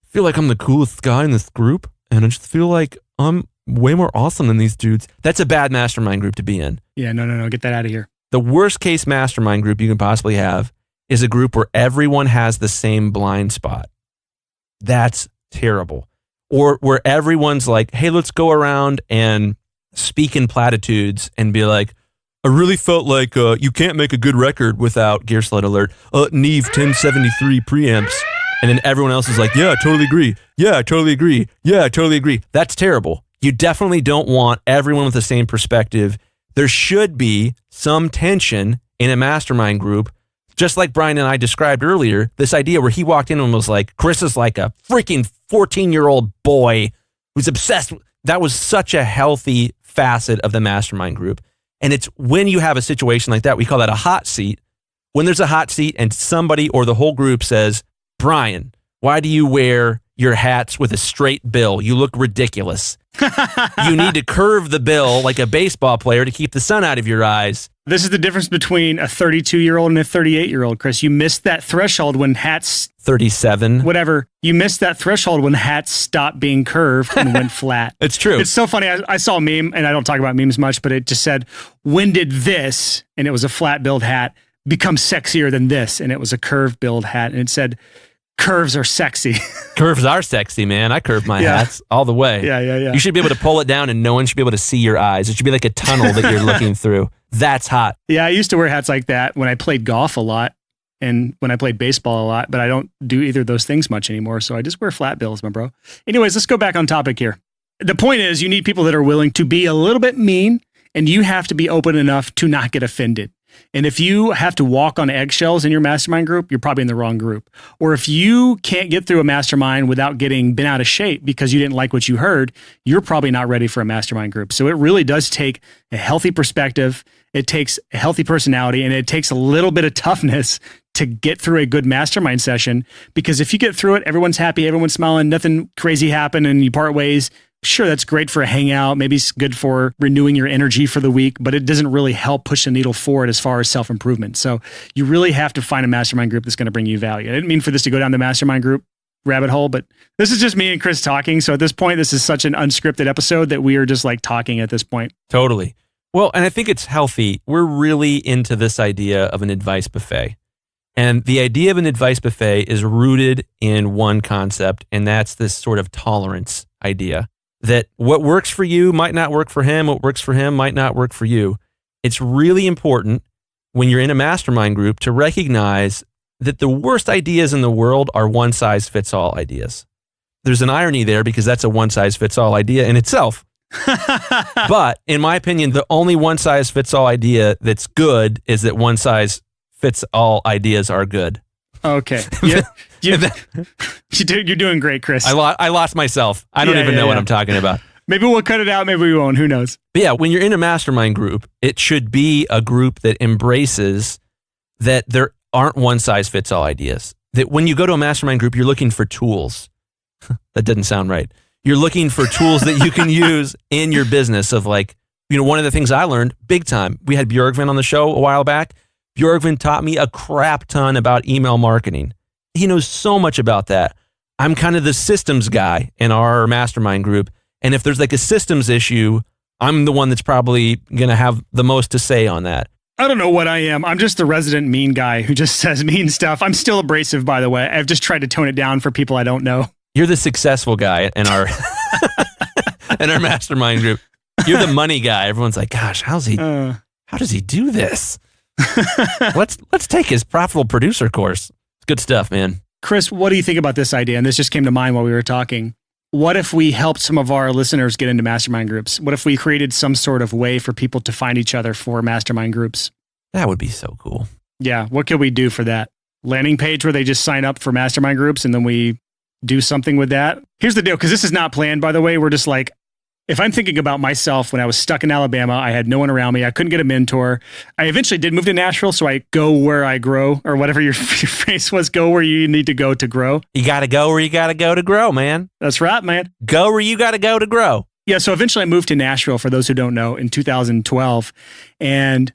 feel like I'm the coolest guy in this group, and I just feel like I'm way more awesome than these dudes, that's a bad mastermind group to be in. Yeah, no, get that out of here. The worst case mastermind group you can possibly have is a group where everyone has the same blind spot. That's terrible. Or where everyone's like, hey, let's go around and speak in platitudes and be like, I really felt like you can't make a good record without gear sled alert. Neve 1073 preamps. And then everyone else is like, yeah, I totally agree. Yeah, I totally agree. Yeah, I totally agree. That's terrible. You definitely don't want everyone with the same perspective. There should be some tension in a mastermind group, just like Brian and I described earlier, this idea where he walked in and was like, Chris is like a freaking 14-year-old boy who's obsessed. That was such a healthy facet of the mastermind group. And it's when you have a situation like that, we call that a hot seat. When there's a hot seat and somebody or the whole group says, Brian, why do you wear your hats with a straight bill? You look ridiculous. You need to curve the bill like a baseball player to keep the sun out of your eyes. This is the difference between a 32-year-old and a 38-year-old, Chris. You missed that threshold when hats... 37. Whatever. You missed that threshold when hats stopped being curved and went flat. It's true. It's so funny. I saw a meme, and I don't talk about memes much, but it just said, when did this, and it was a flat-billed hat, become sexier than this? And it was a curved-billed hat, and it said, curves are sexy. Curves are sexy, man. I curve my hats all the way. Yeah. You should be able to pull it down and no one should be able to see your eyes. It should be like a tunnel that you're looking through. That's hot. Yeah, I used to wear hats like that when I played golf a lot and when I played baseball a lot, but I don't do either of those things much anymore, so I just wear flat bills, my bro. Anyways, let's go back on topic here. The point is you need people that are willing to be a little bit mean, and you have to be open enough to not get offended. And if you have to walk on eggshells in your mastermind group, you're probably in the wrong group. Or if you can't get through a mastermind without getting bent out of shape because you didn't like what you heard, you're probably not ready for a mastermind group. So it really does take a healthy perspective. It takes a healthy personality, and it takes a little bit of toughness to get through a good mastermind session. Because if you get through it, everyone's happy, everyone's smiling, nothing crazy happened, and you part ways. Sure, that's great for a hangout. Maybe it's good for renewing your energy for the week, but it doesn't really help push the needle forward as far as self-improvement. So you really have to find a mastermind group that's going to bring you value. I didn't mean for this to go down the mastermind group rabbit hole, but this is just me and Chris talking. So at this point, this is such an unscripted episode that we are just like talking at this point. Totally. Well, and I think it's healthy. We're really into this idea of an advice buffet. And the idea of an advice buffet is rooted in one concept, and that's this sort of tolerance idea. That what works for you might not work for him, what works for him might not work for you. It's really important when you're in a mastermind group to recognize that the worst ideas in the world are one-size-fits-all ideas. There's an irony there because that's a one-size-fits-all idea in itself. But in my opinion, the only one-size-fits-all idea that's good is that one-size-fits-all ideas are good. Okay. Yeah. You're doing great, Chris. I lost myself. I don't even know what I'm talking about. Maybe we'll cut it out. Maybe we won't. Who knows? But yeah, when you're in a mastermind group, it should be a group that embraces that there aren't one-size-fits-all ideas. That when you go to a mastermind group, you're looking for tools. That didn't sound right. You're looking for tools that you can use in your business of like, one of the things I learned big time. We had Björgvin on the show a while back. Björgvin taught me a crap ton about email marketing. He knows so much about that. I'm kind of the systems guy in our mastermind group. And if there's like a systems issue, I'm the one that's probably going to have the most to say on that. I don't know what I am. I'm just the resident mean guy who just says mean stuff. I'm still abrasive, by the way. I've just tried to tone it down for people I don't know. You're the successful guy in our in our mastermind group. You're the money guy. Everyone's like, gosh, how does he do this? Let's take his profitable producer course. It's good stuff, man. Chris, what do you think about this idea? And this just came to mind while we were talking. What if we helped some of our listeners get into mastermind groups? What if we created some sort of way for people to find each other for mastermind groups? That would be so cool. Yeah. What could we do for that? Landing page where they just sign up for mastermind groups and then we do something with that. Here's the deal, because this is not planned, by the way. We're just like, if I'm thinking about myself when I was stuck in Alabama, I had no one around me. I couldn't get a mentor. I eventually did move to Nashville, so I go where I grow, or whatever your phrase was, go where you need to go to grow. You got to go where you got to go to grow, man. That's right, man. Go where you got to go to grow. Yeah, so eventually I moved to Nashville, for those who don't know, in 2012. And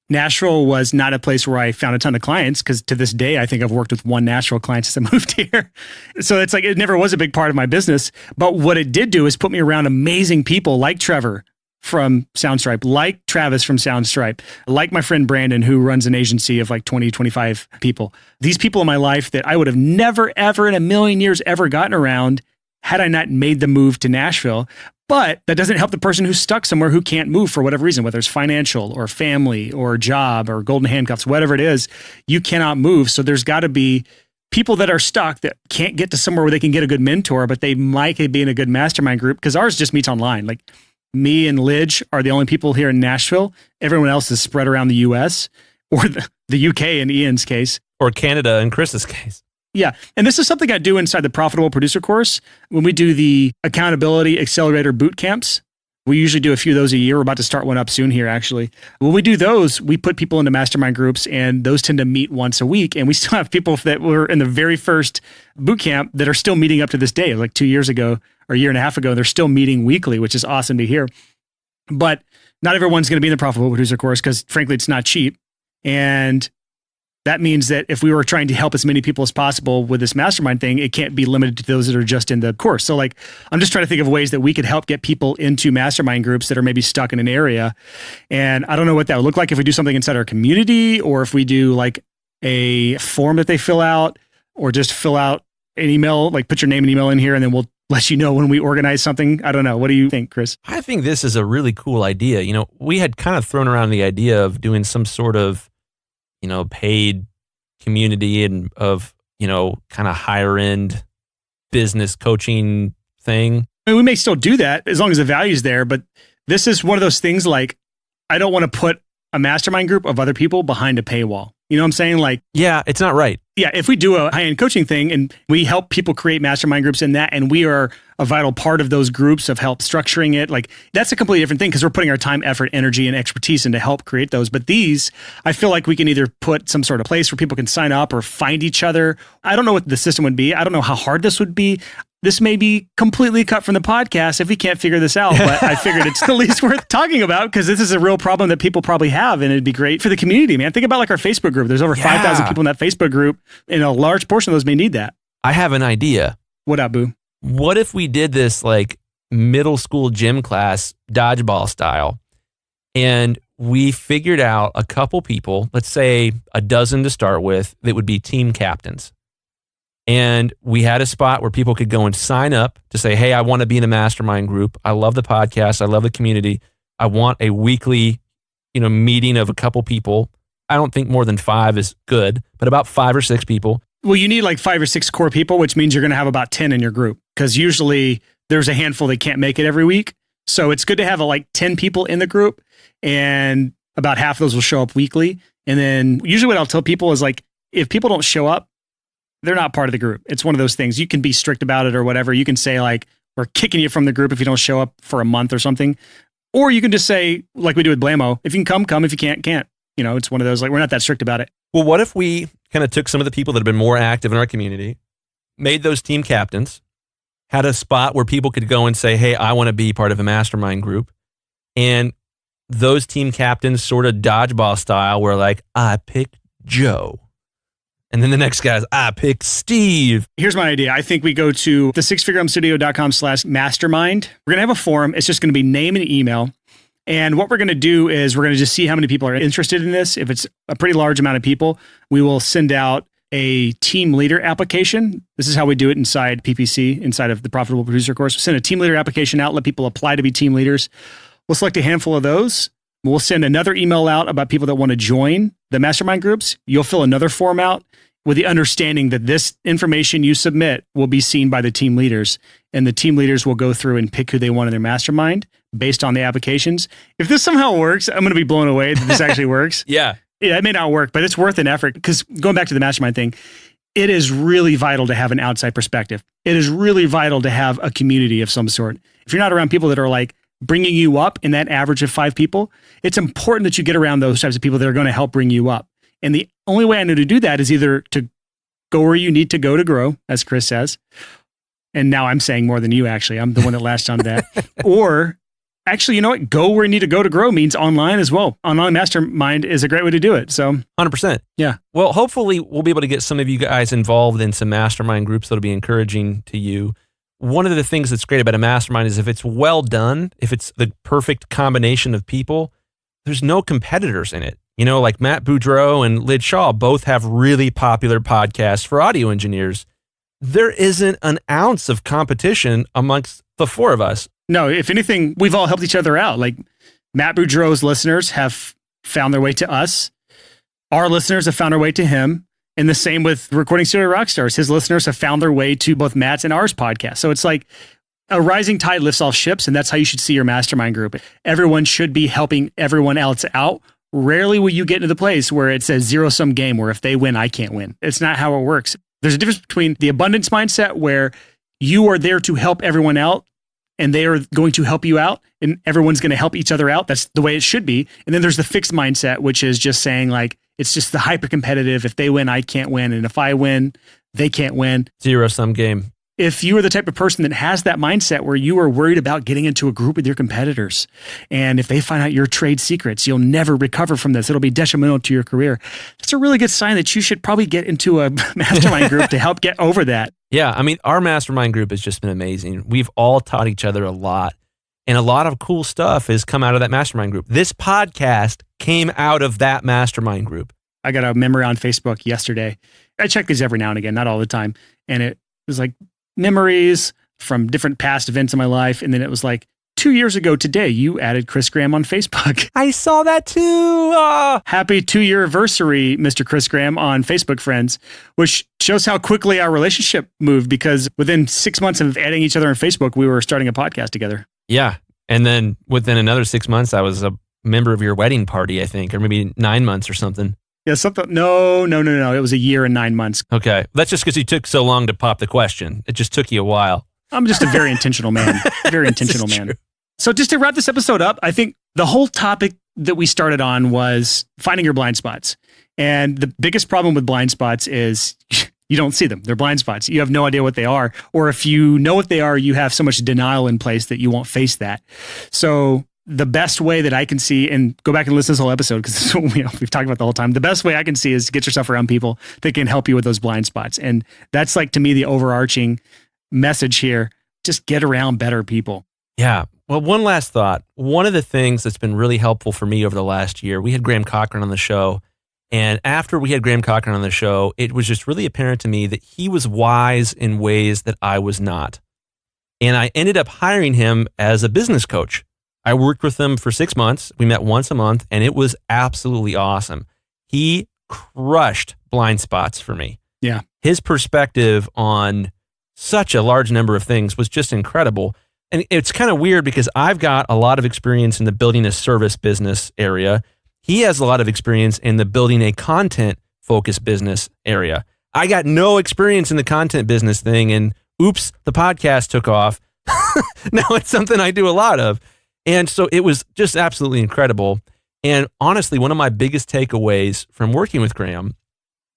Nashville was not a place where I found a ton of clients, because to this day, I think I've worked with one Nashville client since I moved here. So it's like, it never was a big part of my business. But what it did do is put me around amazing people like Trevor from Soundstripe, like Travis from Soundstripe, like my friend Brandon, who runs an agency of like 20, 25 people. These people in my life that I would have never, ever in a million years ever gotten around had I not made the move to Nashville. But that doesn't help the person who's stuck somewhere who can't move for whatever reason, whether it's financial or family or job or golden handcuffs, whatever it is, you cannot move. So there's got to be people that are stuck that can't get to somewhere where they can get a good mentor, but they might be in a good mastermind group, because ours just meets online. Like me and Lidge are the only people here in Nashville. Everyone else is spread around the US or the UK in Ian's case. Or Canada in Chris's case. Yeah. And this is something I do inside the Profitable Producer course. When we do the Accountability Accelerator boot camps, we usually do a few of those a year. We're about to start one up soon here, actually. When we do those, we put people into mastermind groups, and those tend to meet once a week. And we still have people that were in the very first boot camp that are still meeting up to this day, like 2 years ago or a year and a half ago. They're still meeting weekly, which is awesome to hear. But not everyone's going to be in the Profitable Producer course, because frankly, it's not cheap. And that means that if we were trying to help as many people as possible with this mastermind thing, it can't be limited to those that are just in the course. So like, I'm just trying to think of ways that we could help get people into mastermind groups that are maybe stuck in an area. And I don't know what that would look like if we do something inside our community, or if we do like a form that they fill out, or just fill out an email, like put your name and email in here, and then we'll let you know when we organize something. I don't know. What do you think, Chris? I think this is a really cool idea. You know, we had kind of thrown around the idea of doing some sort of, you know, paid community and of, you know, kind of higher end business coaching thing. I mean, we may still do that as long as the value's there, but this is one of those things like, I don't want to put a mastermind group of other people behind a paywall. You know what I'm saying? Like, yeah, it's not right. Yeah, if we do a high-end coaching thing and we help people create mastermind groups in that, and we are a vital part of those groups of help structuring it, like that's a completely different thing, because we're putting our time, effort, energy, and expertise in to help create those. But these, I feel like we can either put some sort of place where people can sign up or find each other. I don't know what the system would be. I don't know how hard this would be. This may be completely cut from the podcast if we can't figure this out, but I figured it's the least worth talking about, because this is a real problem that people probably have, and it'd be great for the community, man. Think about like our Facebook group. There's over 5,000 people in that Facebook group, and a large portion of those may need that. I have an idea. What up, boo? What if we did this like middle school gym class, dodgeball style, and we figured out a couple people, let's say a dozen to start with, that would be team captains. And we had a spot where people could go and sign up to say, hey, I want to be in a mastermind group. I love the podcast. I love the community. I want a weekly, you know, meeting of a couple people. I don't think more than 5 is good, but about 5 or 6 people. Well, you need like 5 or 6 core people, which means you're going to have about 10 in your group, because usually there's a handful that can't make it every week. So it's good to have like 10 people in the group, and about half of those will show up weekly. And then usually what I'll tell people is like, if people don't show up, they're not part of the group. It's one of those things. You can be strict about it or whatever. You can say like, we're kicking you from the group if you don't show up for a month or something. Or you can just say, like we do with Blamo, if you can come, come. If you can't, can't. You know, it's one of those, like, we're not that strict about it. Well, what if we kind of took some of the people that have been more active in our community, made those team captains, had a spot where people could go and say, hey, I want to be part of a mastermind group. And those team captains sort of dodgeball style were like, I picked Joe. And then the next guy's, I pick Steve. Here's my idea. I think we go to the sixfigurehomestudio.com/mastermind. We're going to have a forum. It's just going to be name and email. And what we're going to do is we're going to just see how many people are interested in this. If it's a pretty large amount of people, we will send out a team leader application. This is how we do it inside PPC, inside of the Profitable Producer course. We'll send a team leader application out, let people apply to be team leaders. We'll select a handful of those. We'll send another email out about people that want to join the mastermind groups. You'll fill another form out with the understanding that this information you submit will be seen by the team leaders, and the team leaders will go through and pick who they want in their mastermind based on the applications. If this somehow works, I'm going to be blown away that this actually works. Yeah. Yeah, it may not work, but it's worth an effort, because going back to the mastermind thing, it is really vital to have an outside perspective. It is really vital to have a community of some sort. If you're not around people that are like bringing you up in that average of 5 people, it's important that you get around those types of people that are going to help bring you up. And the only way I know to do that is either to go where you need to go to grow, as Chris says. And now I'm saying more than you, actually. I'm the one that latched on that. Or actually, you know what? Go where you need to go grow means online as well. Online Mastermind is a great way to do it. So 100%. Yeah. Well, hopefully we'll be able to get some of you guys involved in some mastermind groups that'll be encouraging to you. One of the things that's great about a mastermind is if it's well done, if it's the perfect combination of people, there's no competitors in it. You know, like Matt Boudreau and Lyd Shaw both have really popular podcasts for audio engineers. There isn't an ounce of competition amongst the 4 of us. No, if anything, we've all helped each other out. Like Matt Boudreau's listeners have found their way to us. Our listeners have found their way to him. And the same with Recording Studio Rockstars. His listeners have found their way to both Matt's and ours podcast. So it's like a rising tide lifts all ships, and that's how you should see your mastermind group. Everyone should be helping everyone else out. Rarely will you get into the place where it says zero-sum game, where if they win, I can't win. It's not how it works. There's a difference between the abundance mindset, where you are there to help everyone out, and they are going to help you out, and everyone's going to help each other out. That's the way it should be. And then there's the fixed mindset, which is just saying like, it's just the hyper competitive. If they win, I can't win. And if I win, they can't win. Zero-sum game. If you are the type of person that has that mindset where you are worried about getting into a group with your competitors, and if they find out your trade secrets, you'll never recover from this. It'll be detrimental to your career. That's a really good sign that you should probably get into a mastermind group to help get over that. Yeah, I mean, our mastermind group has just been amazing. We've all taught each other a lot, and a lot of cool stuff has come out of that mastermind group. This podcast came out of that mastermind group. I got a memory on Facebook yesterday. I check these every now and again, not all the time. And it was like memories from different past events in my life. And then it was like 2 years ago today, you added Chris Graham on Facebook. I saw that too. Happy 2-year anniversary, Mr. Chris Graham on Facebook Friends, which shows how quickly our relationship moved, because within 6 months of adding each other on Facebook, we were starting a podcast together. Yeah. And then within another 6 months, I was a member of your wedding party, I think, or maybe 9 months or something. Yeah, something. No. It was 1 year and 9 months. Okay. That's just because you took so long to pop the question. It just took you a while. I'm just a very intentional man. Very intentional man. True. So just to wrap this episode up, I think the whole topic that we started on was finding your blind spots. And the biggest problem with blind spots is you don't see them. They're blind spots. You have no idea what they are. Or if you know what they are, you have so much denial in place that you won't face that. So the best way that I can see, and go back and listen to this whole episode, because this is what we've talked about the whole time. The best way I can see is get yourself around people that can help you with those blind spots. And that's like, to me, the overarching message here. Just get around better people. Yeah. Well, one last thought. One of the things that's been really helpful for me over the last year, we had Graham Cochran on the show. And after we had Graham Cochran on the show, it was just really apparent to me that he was wise in ways that I was not. And I ended up hiring him as a business coach. I worked with him for 6 months. We met once a month, and it was absolutely awesome. He crushed blind spots for me. Yeah. His perspective on such a large number of things was just incredible. And it's kind of weird because I've got a lot of experience in the building a service business area. He has a lot of experience in the building a content focused business area. I got no experience in the content business thing, and oops, the podcast took off. Now it's something I do a lot of. And so it was just absolutely incredible. And honestly, one of my biggest takeaways from working with Graham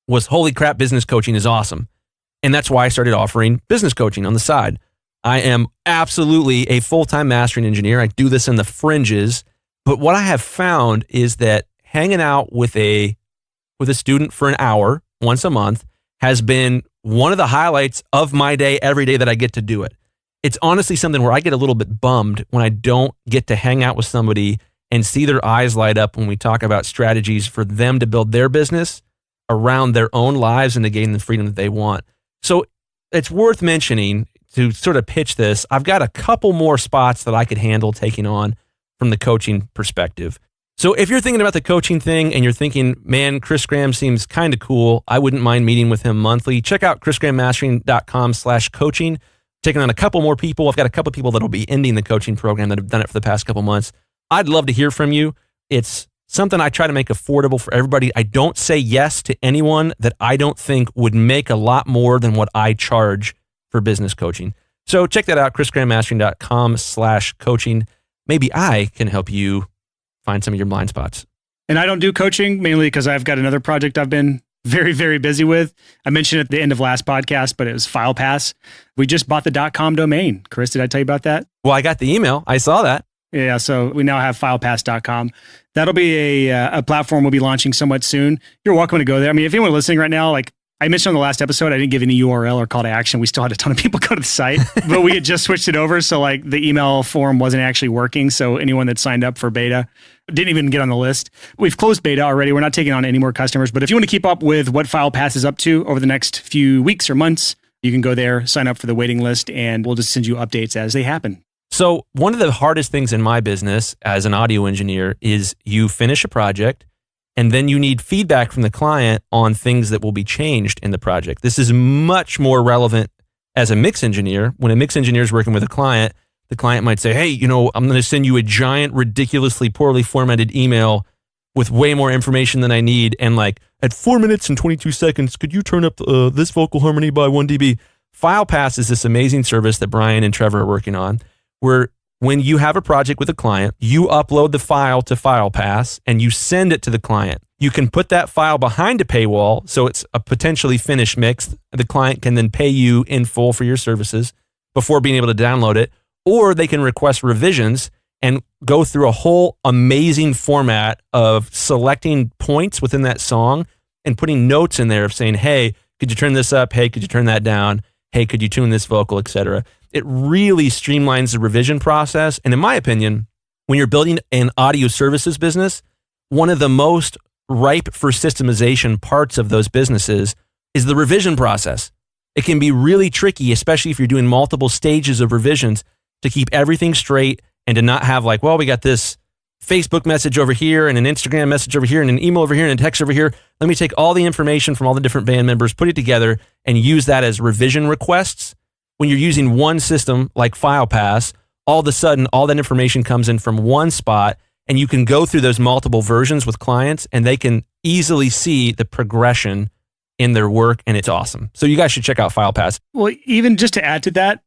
was, holy crap, business coaching is awesome. And that's why I started offering business coaching on the side. I am absolutely a full-time mastering engineer. I do this in the fringes. But what I have found is that hanging out with a student for an hour once a month has been one of the highlights of my day every day that I get to do it. It's honestly something where I get a little bit bummed when I don't get to hang out with somebody and see their eyes light up when we talk about strategies for them to build their business around their own lives and to gain the freedom that they want. So it's worth mentioning, to sort of pitch this, I've got a couple more spots that I could handle taking on from the coaching perspective. So if you're thinking about the coaching thing and you're thinking, man, Chris Graham seems kind of cool, I wouldn't mind meeting with him monthly, check out chrisgrahammastering.com/coaching. Taking on a couple more people. I've got a couple people that'll be ending the coaching program that have done it for the past couple months. I'd love to hear from you. It's something I try to make affordable for everybody. I don't say yes to anyone that I don't think would make a lot more than what I charge for business coaching. So check that out, chrisgrahamastering.com/coaching. Maybe I can help you find some of your blind spots. And I don't do coaching mainly because I've got another project I've been very, very busy with. I mentioned at the end of last podcast, but it was FilePass. We just bought the .com domain. Chris, did I tell you about that? Well, I got the email. I saw that. Yeah, so we now have filepass.com. That'll be a platform we'll be launching somewhat soon. You're welcome to go there. I mean, if anyone listening right now, like I mentioned on the last episode, I didn't give any URL or call to action. We still had a ton of people go to the site, but we had just switched it over. So like the email form wasn't actually working. So anyone that signed up for beta didn't even get on the list. We've closed beta already. We're not taking on any more customers. But if you want to keep up with what FilePass is up to over the next few weeks or months, you can go there, sign up for the waiting list, and we'll just send you updates as they happen. So one of the hardest things in my business as an audio engineer is you finish a project and then you need feedback from the client on things that will be changed in the project. This is much more relevant as a mix engineer. When a mix engineer is working with a client, the client might say, hey, you know, I'm going to send you a giant, ridiculously poorly formatted email with way more information than I need. And like at 4 minutes and 22 seconds, could you turn up this vocal harmony by 1 dB? FilePass is this amazing service that Brian and Trevor are working on, where when you have a project with a client, you upload the file to FilePass and you send it to the client. You can put that file behind a paywall, so it's a potentially finished mix. The client can then pay you in full for your services before being able to download it, or they can request revisions and go through a whole amazing format of selecting points within that song and putting notes in there of saying, hey, could you turn this up? Hey, could you turn that down? Hey, could you tune this vocal, etc. It really streamlines the revision process. And in my opinion, when you're building an audio services business, one of the most ripe for systemization parts of those businesses is the revision process. It can be really tricky, especially if you're doing multiple stages of revisions, to keep everything straight and to not have like, well, we got this Facebook message over here and an Instagram message over here and an email over here and a text over here. Let me take all the information from all the different band members, put it together and use that as revision requests. When you're using one system like FilePass, all of a sudden, all that information comes in from one spot and you can go through those multiple versions with clients and they can easily see the progression in their work, and it's awesome. So you guys should check out FilePass. Well, even just to add to that,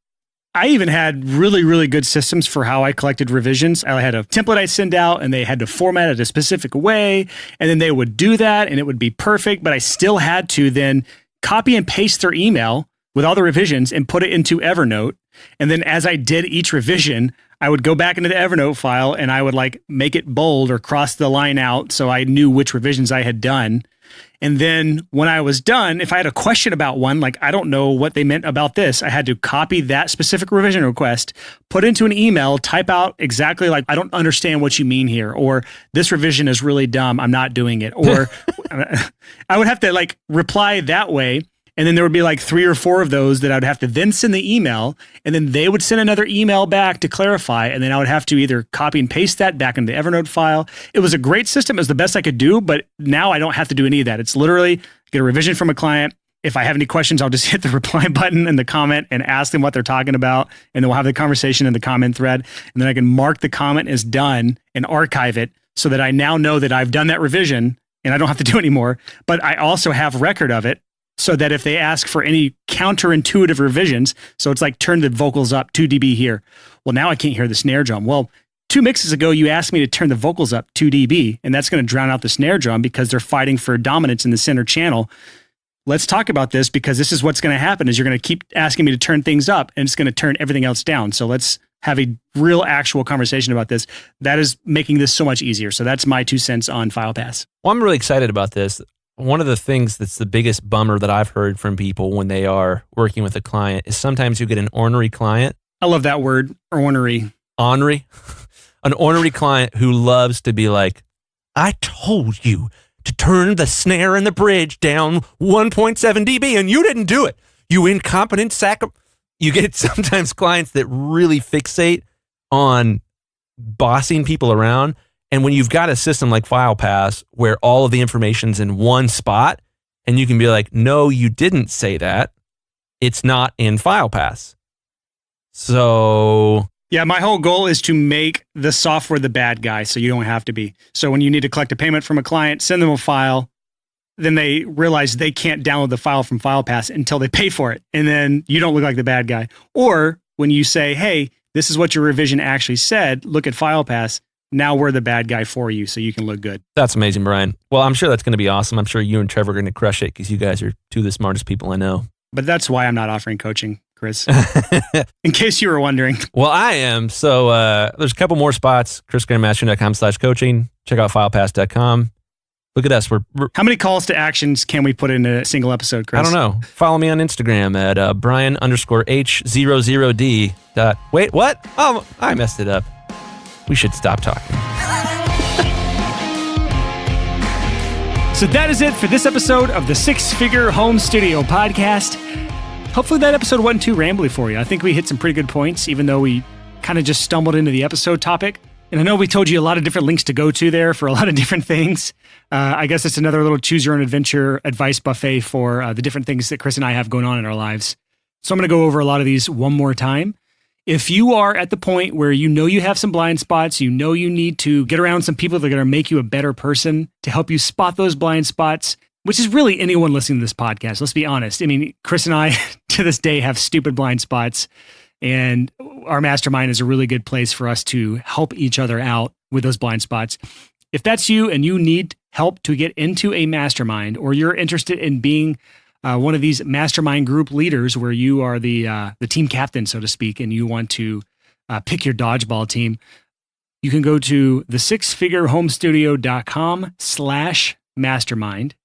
I even had really, really good systems for how I collected revisions. I had a template I send out and they had to format it a specific way, and then they would do that and it would be perfect, but I still had to then copy and paste their email with all the revisions and put it into Evernote. And then as I did each revision, I would go back into the Evernote file and I would like make it bold or cross the line out so I knew which revisions I had done. And then when I was done, if I had a question about one, like I don't know what they meant about this, I had to copy that specific revision request, put into an email, type out exactly like, I don't understand what you mean here, or this revision is really dumb, I'm not doing it. Or I would have to like reply that way. And then there would be like 3 or 4 of those that I would have to then send the email, and then they would send another email back to clarify. And then I would have to either copy and paste that back into the Evernote file. It was a great system. It was the best I could do, but now I don't have to do any of that. It's literally get a revision from a client. If I have any questions, I'll just hit the reply button in the comment and ask them what they're talking about. And then we'll have the conversation in the comment thread. And then I can mark the comment as done and archive it so that I now know that I've done that revision and I don't have to do anymore. But I also have record of it, so that if they ask for any counterintuitive revisions, so it's like turn the vocals up 2 dB here. Well, now I can't hear the snare drum. Well, 2 mixes ago, you asked me to turn the vocals up 2 dB, and that's going to drown out the snare drum because they're fighting for dominance in the center channel. Let's talk about this because this is what's going to happen is you're going to keep asking me to turn things up and it's going to turn everything else down. So let's have a real actual conversation about this. That is making this so much easier. So that's my 2 cents on FilePass. Well, I'm really excited about this. One of the things that's the biggest bummer that I've heard from people when they are working with a client is sometimes you get an ornery client. I love that word, ornery. Ornery? An ornery client who loves to be like, I told you to turn the snare and the bridge down 1.7 dB and you didn't do it. You incompetent sack of... You get sometimes clients that really fixate on bossing people around. And when you've got a system like FilePass where all of the information's in one spot and you can be like, no, you didn't say that. It's not in FilePass. So Yeah, my whole goal is to make the software the bad guy so you don't have to be. So when you need to collect a payment from a client, send them a file, then they realize they can't download the file from FilePass until they pay for it. And then you don't look like the bad guy. Or when you say, hey, this is what your revision actually said, look at FilePass. Now we're the bad guy for you so you can look good. That's amazing, Brian. Well, I'm sure that's going to be awesome. I'm sure you and Trevor are going to crush it because you guys are two of the smartest people I know. But that's why I'm not offering coaching, Chris. In case you were wondering. Well, I am. So there's a couple more spots. chrisgrahammastering.com/coaching. Check out filepass.com. Look at us. We're How many calls to actions can we put in a single episode, Chris? I don't know. Follow me on Instagram at Brian_H00D. Wait, what? Oh, I messed it up. We should stop talking. So that is it for this episode of the Six Figure Home Studio podcast. Hopefully that episode wasn't too rambly for you. I think we hit some pretty good points, even though we kind of just stumbled into the episode topic. And I know we told you a lot of different links to go to there for a lot of different things. I guess it's another little choose your own adventure advice buffet for the different things that Chris and I have going on in our lives. So I'm going to go over a lot of these one more time. If you are at the point where you know you have some blind spots, you know you need to get around some people that are going to make you a better person to help you spot those blind spots, which is really anyone listening to this podcast. Let's be honest. I mean, Chris and I to this day have stupid blind spots, and our mastermind is a really good place for us to help each other out with those blind spots. If that's you and you need help to get into a mastermind, or you're interested in being one of these mastermind group leaders where you are the team captain, so to speak, and you want to pick your dodgeball team, you can go to thesixfigurehomestudio.com/mastermind.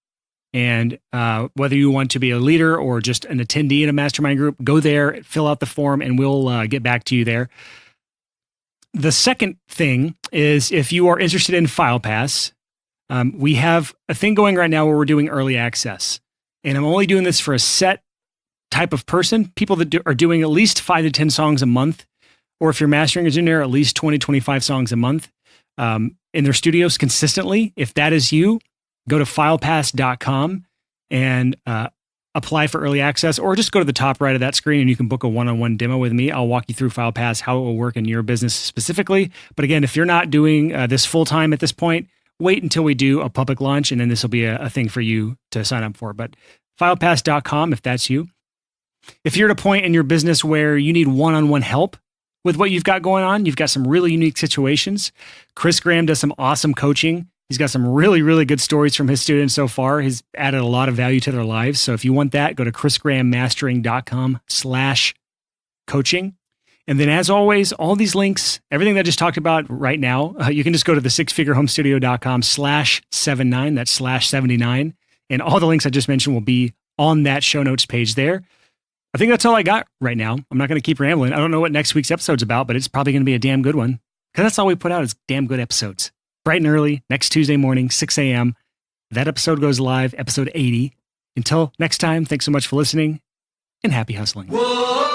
And whether you want to be a leader or just an attendee in a mastermind group, go there, fill out the form, and we'll get back to you there. The second thing is if you are interested in FilePass, we have a thing going right now where we're doing early access. And I'm only doing this for a set type of person, people that are doing at least 5 to 10 songs a month, or if you're mastering engineer, at least 20, 25 songs a month in their studios consistently. If that is you, go to filepass.com and apply for early access, or just go to the top right of that screen and you can book a one-on-one demo with me. I'll walk you through FilePass, how it will work in your business specifically. But again, if you're not doing this full-time at this point, wait until we do a public launch, and then this will be a thing for you to sign up for. But filepass.com, if that's you. If you're at a point in your business where you need one-on-one help with what you've got going on, you've got some really unique situations. Chris Graham does some awesome coaching. He's got some really, really good stories from his students so far. He's added a lot of value to their lives. So if you want that, go to chrisgrahammastering.com/coaching. And then as always, all these links, everything that I just talked about right now, you can just go to the sixfigurehomestudio.com/79. That's /79. And all the links I just mentioned will be on that show notes page there. I think that's all I got right now. I'm not going to keep rambling. I don't know what next week's episode's about, but it's probably going to be a damn good one, because that's all we put out is damn good episodes. Bright and early, next Tuesday morning, 6 a.m. That episode goes live, episode 80. Until next time, thanks so much for listening, and happy hustling. Whoa.